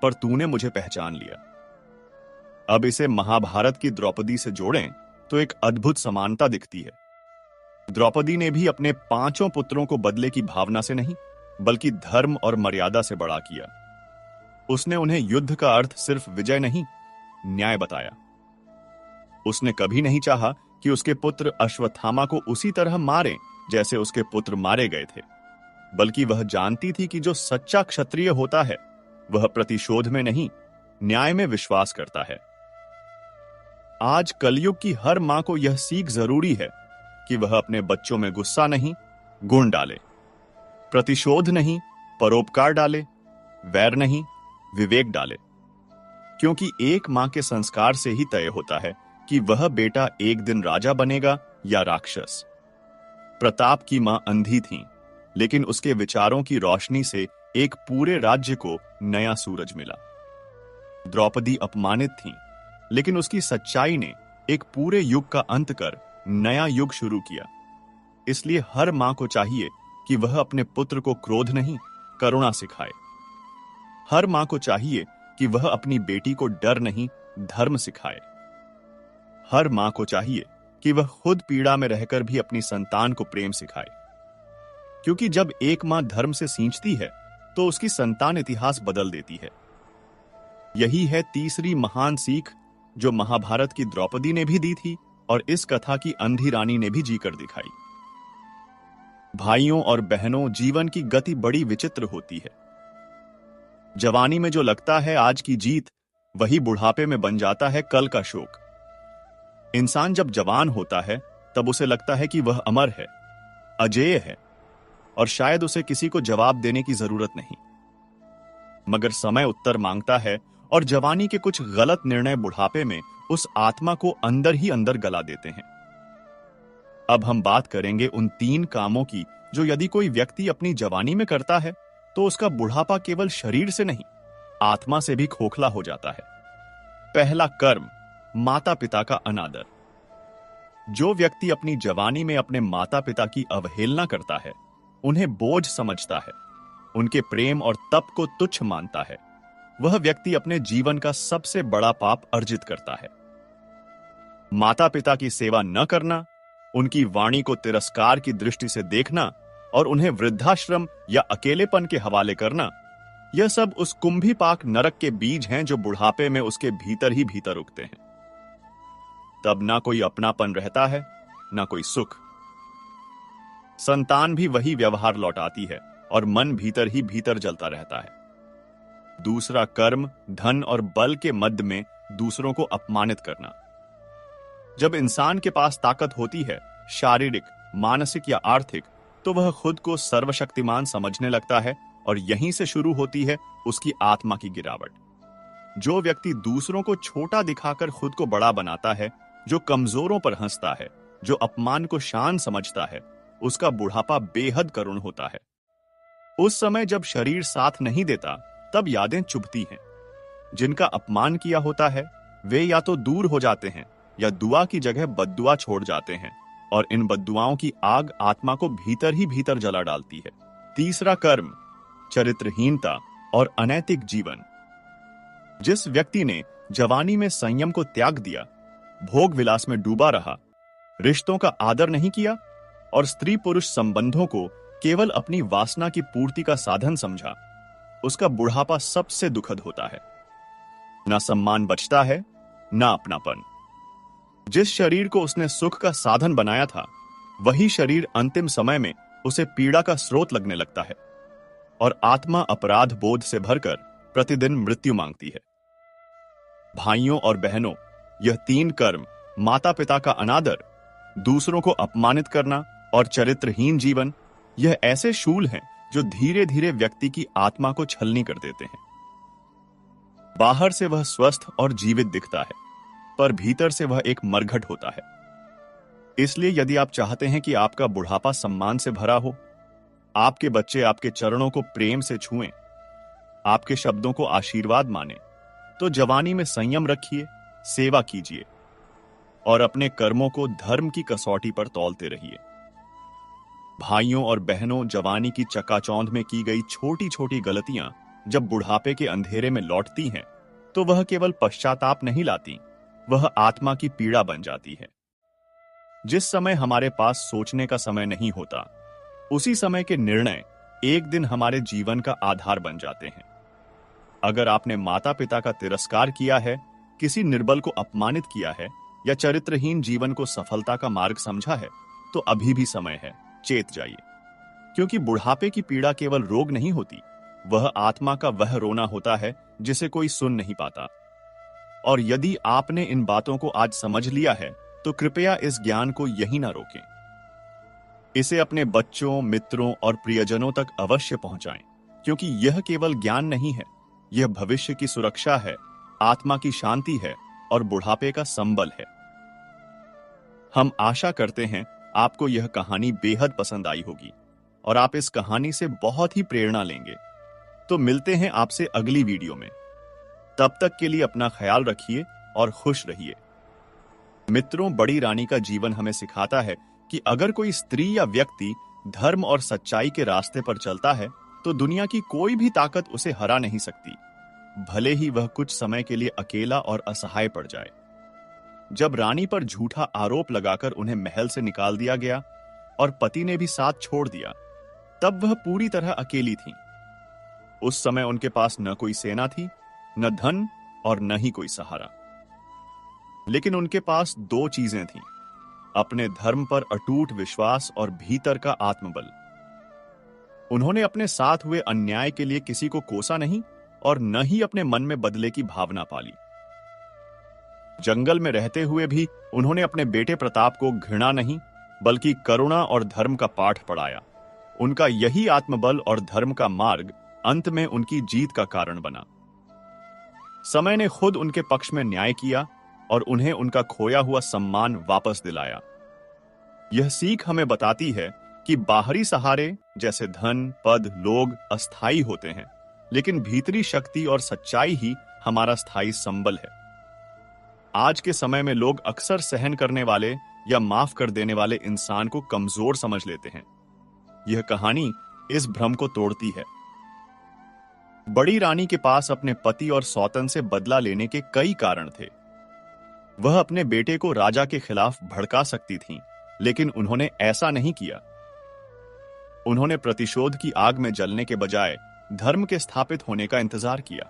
पर तूने मुझे पहचान लिया। अब इसे महाभारत की द्रौपदी से जोड़ें तो एक अद्भुत समानता दिखती है। द्रौपदी ने भी अपने 5 पुत्रों को बदले की भावना से नहीं, बल्कि धर्म और मर्यादा से बड़ा किया। उसने उन्हें युद्ध का अर्थ सिर्फ विजय नहीं, न्याय बताया। उसने कभी नहीं चाहा कि उसके पुत्र अश्वत्थामा को उसी तरह मारें जैसे उसके पुत्र मारे गए थे, बल्कि वह जानती थी कि जो सच्चा क्षत्रिय होता है वह प्रतिशोध में नहीं, न्याय में विश्वास करता है। आज कलयुग की हर मां को यह सीख जरूरी है कि वह अपने बच्चों में गुस्सा नहीं, गुण डाले, प्रतिशोध नहीं, परोपकार डाले, वैर नहीं, विवेक डाले। क्योंकि एक मां के संस्कार से ही तय होता है कि वह बेटा एक दिन राजा बनेगा या राक्षस। प्रताप की मां अंधी थी, लेकिन उसके विचारों की रोशनी से एक पूरे राज्य को नया सूरज मिला। द्रौपदी अपमानित थी, लेकिन उसकी सच्चाई ने एक पूरे युग का अंत कर नया युग शुरू किया। इसलिए हर मां को चाहिए कि वह अपने पुत्र को क्रोध नहीं, करुणा सिखाए। हर मां को चाहिए कि वह अपनी बेटी को डर नहीं, धर्म सिखाए। हर मां को चाहिए कि वह खुद पीड़ा में रहकर भी अपनी संतान को प्रेम सिखाए। क्योंकि जब एक मां धर्म से सींचती है तो उसकी संतान इतिहास बदल देती है। यही है तीसरी महान सीख जो महाभारत की द्रौपदी ने भी दी थी और इस कथा की अंधी रानी ने भी जीकर दिखाई। भाइयों और बहनों, जीवन की गति बड़ी विचित्र होती है। जवानी में जो लगता है आज की जीत, वही बुढ़ापे में बन जाता है कल का शोक। इंसान जब जवान होता है तब उसे लगता है कि वह अमर है, अजेय है और शायद उसे किसी को जवाब देने की जरूरत नहीं। मगर समय उत्तर मांगता है और जवानी के कुछ गलत निर्णय बुढ़ापे में उस आत्मा को अंदर ही अंदर गला देते हैं। अब हम बात करेंगे उन 3 कामों की जो यदि कोई व्यक्ति अपनी जवानी में करता है तो उसका बुढ़ापा केवल शरीर से नहीं, आत्मा से भी खोखला हो जाता है। पहला कर्म, माता पिता का अनादर। जो व्यक्ति अपनी जवानी में अपने माता पिता की अवहेलना करता है, उन्हें बोझ समझता है, उनके प्रेम और तप को तुच्छ मानता है, वह व्यक्ति अपने जीवन का सबसे बड़ा पाप अर्जित करता है। माता पिता की सेवा न करना, उनकी वाणी को तिरस्कार की दृष्टि से देखना और उन्हें वृद्धाश्रम या अकेलेपन के हवाले करना, यह सब उस कुंभीपाक नरक के बीज हैं जो बुढ़ापे में उसके भीतर ही भीतर उगते हैं। तब ना कोई अपनापन रहता है, ना कोई सुख। संतान भी वही व्यवहार लौटाती है और मन भीतर ही भीतर जलता रहता है। दूसरा कर्म, धन और बल के मध्य में दूसरों को अपमानित करना। जब इंसान के पास ताकत होती है, शारीरिक, मानसिक या आर्थिक, तो वह खुद को सर्वशक्तिमान समझने लगता है और यहीं से शुरू होती है उसकी आत्मा की गिरावट। जो व्यक्ति दूसरों को छोटा दिखाकर खुद को बड़ा बनाता है, जो कमजोरों पर हंसता है, जो अपमान को शान समझता है, उसका बुढ़ापा बेहद करुण होता है। उस समय जब शरीर साथ नहीं देता, तब यादें चुभती हैं। जिनका अपमान किया होता है, वे या तो दूर हो जाते हैं या दुआ की जगह बद्दुआ छोड़ जाते हैं और इन बद्दुआओं की आग आत्मा को भीतर ही भीतर जला डालती है। तीसरा कर्म, चरित्रहीनता और अनैतिक जीवन। जिस व्यक्ति ने जवानी में संयम को त्याग दिया, भोग विलास में डूबा रहा, रिश्तों का आदर नहीं किया और स्त्री पुरुष संबंधों को केवल अपनी वासना की पूर्ति का साधन समझा, उसका बुढ़ापा सबसे दुखद होता है। ना सम्मान बचता है, ना अपनापन। जिस शरीर को उसने सुख का साधन बनाया था, वही शरीर अंतिम समय में उसे पीड़ा का स्रोत लगने लगता है और आत्मा अपराध बोध से भरकर प्रतिदिन मृत्यु मांगती है। भाइयों और बहनों, यह 3 कर्म, माता पिता का अनादर, दूसरों को अपमानित करना और चरित्रहीन जीवन, यह ऐसे शूल हैं जो धीरे धीरे व्यक्ति की आत्मा को छलनी कर देते हैं। बाहर से वह स्वस्थ और जीवित दिखता है, पर भीतर से वह एक मरघट होता है। इसलिए यदि आप चाहते हैं कि आपका बुढ़ापा सम्मान से भरा हो, आपके बच्चे आपके चरणों को प्रेम से छुएं, आपके शब्दों को आशीर्वाद माने, तो जवानी में संयम रखिए, सेवा कीजिए और अपने कर्मों को धर्म की कसौटी पर तौलते रहिए। भाइयों और बहनों, जवानी की चकाचौंध में की गई छोटी छोटी गलतियां जब बुढ़ापे के अंधेरे में लौटती हैं, तो वह केवल पश्चाताप नहीं लाती, वह आत्मा की पीड़ा बन जाती है। जिस समय हमारे पास सोचने का समय नहीं होता, उसी समय के निर्णय एक दिन हमारे जीवन का आधार बन जाते हैं। अगर आपने माता पिता का तिरस्कार किया है, किसी निर्बल को अपमानित किया है या चरित्रहीन जीवन को सफलता का मार्ग समझा है, तो अभी भी समय है, चेत जाइए। क्योंकि बुढ़ापे की पीड़ा केवल रोग नहीं होती, वह आत्मा का वह रोना होता है जिसे कोई सुन नहीं पाता। और यदि आपने इन बातों को आज समझ लिया है, तो कृपया इस ज्ञान को यहीं ना रोकें। इसे अपने बच्चों, मित्रों और प्रियजनों तक अवश्य पहुंचाएं, क्योंकि यह केवल ज्ञान नहीं है, यह भविष्य की सुरक्षा है, आत्मा की शांति है और बुढ़ापे का संबल है। हम आशा करते हैं आपको यह कहानी बेहद पसंद आई होगी और आप इस कहानी से बहुत ही प्रेरणा लेंगे। तो मिलते हैं आपसे अगली वीडियो में। तब तक के लिए अपना ख्याल रखिए और खुश रहिए। मित्रों, बड़ी रानी का जीवन हमें सिखाता है कि अगर कोई स्त्री या व्यक्ति धर्म और सच्चाई के रास्ते पर चलता है तो दुनिया की कोई भी ताकत उसे हरा नहीं सकती, भले ही वह कुछ समय के लिए अकेला और असहाय पड़ जाए। जब रानी पर झूठा आरोप लगाकर उन्हें महल से निकाल दिया गया और पति ने भी साथ छोड़ दिया, तब वह पूरी तरह अकेली थी। उस समय उनके पास न कोई सेना थी, न धन और न ही कोई सहारा। लेकिन उनके पास दो चीजें थीं, अपने धर्म पर अटूट विश्वास और भीतर का आत्मबल। उन्होंने अपने साथ हुए अन्याय के लिए किसी को कोसा नहीं और न ही अपने मन में बदले की भावना पाली। जंगल में रहते हुए भी उन्होंने अपने बेटे प्रताप को घृणा नहीं बल्कि करुणा और धर्म का पाठ पढ़ाया। उनका यही आत्मबल और धर्म का मार्ग अंत में उनकी जीत का कारण बना। समय ने खुद उनके पक्ष में न्याय किया और उन्हें उनका खोया हुआ सम्मान वापस दिलाया। यह सीख हमें बताती है कि बाहरी सहारे जैसे धन, पद, लोग अस्थायी होते हैं, लेकिन भीतरी शक्ति और सच्चाई ही हमारा स्थायी संबल है। आज के समय में लोग अक्सर सहन करने वाले या माफ कर देने वाले इंसान को कमजोर समझ लेते हैं। यह कहानी इस भ्रम को तोड़ती है। बड़ी रानी के पास अपने पति और सौतन से बदला लेने के कई कारण थे। वह अपने बेटे को राजा के खिलाफ भड़का सकती थीं, लेकिन उन्होंने ऐसा नहीं किया। उन्होंने प्रतिशोध की आग में जलने के बजाय धर्म के स्थापित होने का इंतजार किया।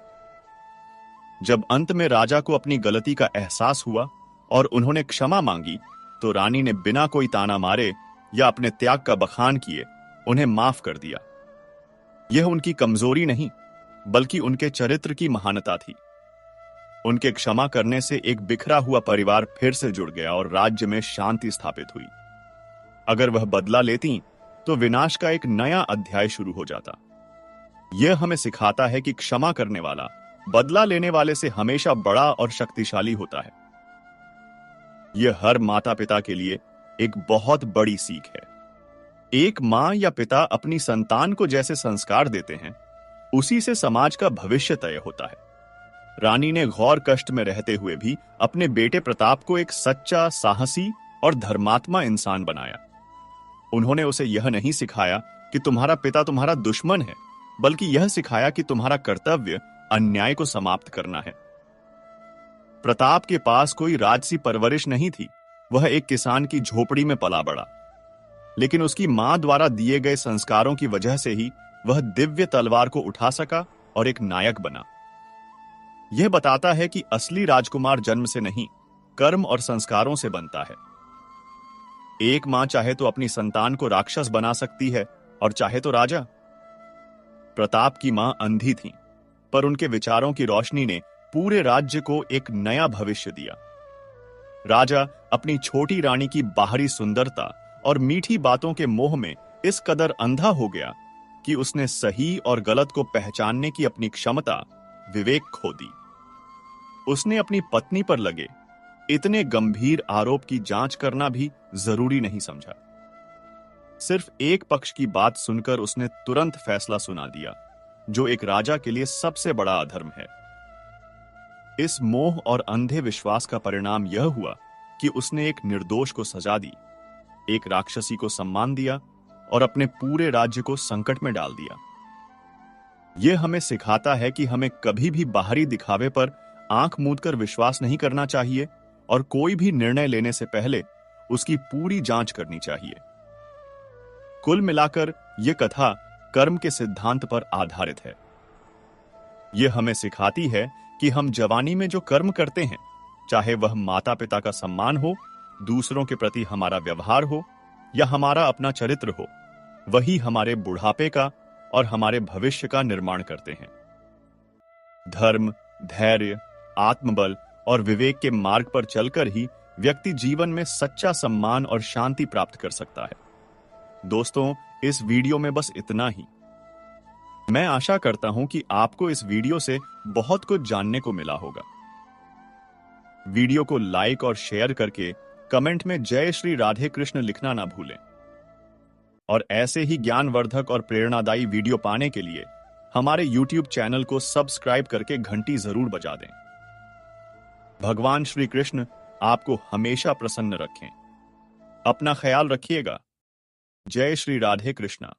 जब अंत में राजा को अपनी गलती का एहसास हुआ और उन्होंने क्षमा मांगी, तो रानी ने बिना कोई ताना मारे या अपने त्याग का बखान किए उन्हें माफ कर दिया। यह उनकी कमजोरी नहीं, बल्कि उनके चरित्र की महानता थी। उनके क्षमा करने से एक बिखरा हुआ परिवार फिर से जुड़ गया और राज्य में शांति स्थापित हुई। अगर वह बदला लेती तो विनाश का एक नया अध्याय शुरू हो जाता। यह हमें सिखाता है कि क्षमा करने वाला बदला लेने वाले से हमेशा बड़ा और शक्तिशाली होता है। यह हर माता पिता के लिए एक बहुत बड़ी सीख है। एक मां या पिता अपनी संतान को जैसे संस्कार देते हैं, उसी से समाज का भविष्य तय होता है। रानी ने घोर कष्ट में रहते हुए भी अपने बेटे प्रताप को एक सच्चा, साहसी और धर्मात्मा इंसान बनाया। उन्होंने उसे यह नहीं सिखाया कि तुम्हारा पिता तुम्हारा दुश्मन है, बल्कि यह सिखाया कि तुम्हारा कर्तव्य अन्याय को समाप्त करना है। प्रताप के पास कोई राजसी परवरिश नहीं थी। वह एक किसान की झोपड़ी में पला बड़ा, लेकिन उसकी मां द्वारा दिए गए संस्कारों की वजह से ही वह दिव्य तलवार को उठा सका और एक नायक बना। यह बताता है कि असली राजकुमार जन्म से नहीं, कर्म और संस्कारों से बनता है। एक मां चाहे तो अपनी संतान को राक्षस बना सकती है और चाहे तो राजा। प्रताप की मां अंधी थी, पर उनके विचारों की रोशनी ने पूरे राज्य को एक नया भविष्य दिया। राजा अपनी छोटी रानी की बाहरी सुंदरता और मीठी बातों के मोह में इस कदर अंधा हो गया कि उसने सही और गलत को पहचानने की अपनी क्षमता, विवेक खो दी। उसने अपनी पत्नी पर लगे इतने गंभीर आरोप की जांच करना भी जरूरी नहीं समझा। सिर्फ एक पक्ष की बात सुनकर उसने तुरंत फैसला सुना दिया, जो एक राजा के लिए सबसे बड़ा अधर्म है। इस मोह और अंधे विश्वास का परिणाम यह हुआ कि उसने एक निर्दोष को सजा दी, एक राक्षसी को सम्मान दिया और अपने पूरे राज्य को संकट में डाल दिया। यह हमें सिखाता है कि हमें कभी भी बाहरी दिखावे पर आंख मूंदकर विश्वास नहीं करना चाहिए और कोई भी निर्णय लेने से पहले उसकी पूरी जांच करनी चाहिए। कुल मिलाकर यह कथा कर्म के सिद्धांत पर आधारित है। यह हमें सिखाती है कि हम जवानी में जो कर्म करते हैं, चाहे वह माता पिता का सम्मान हो, दूसरों के प्रति हमारा व्यवहार हो या हमारा अपना चरित्र हो, वही हमारे बुढ़ापे का और हमारे भविष्य का निर्माण करते हैं। धर्म, धैर्य, आत्मबल और विवेक के मार्ग पर चलकर ही व्यक्ति जीवन में सच्चा सम्मान और शांति प्राप्त कर सकता है। दोस्तों, इस वीडियो में बस इतना ही। मैं आशा करता हूं कि आपको इस वीडियो से बहुत कुछ जानने को मिला होगा। वीडियो को लाइक और शेयर करके कमेंट में जय श्री राधे कृष्ण लिखना ना भूलें। और ऐसे ही ज्ञानवर्धक और प्रेरणादायी वीडियो पाने के लिए हमारे YouTube चैनल को सब्सक्राइब करके घंटी जरूर बजा दें। भगवान श्री कृष्ण आपको हमेशा प्रसन्न रखें। अपना ख्याल रखिएगा। जय श्री राधे कृष्णा।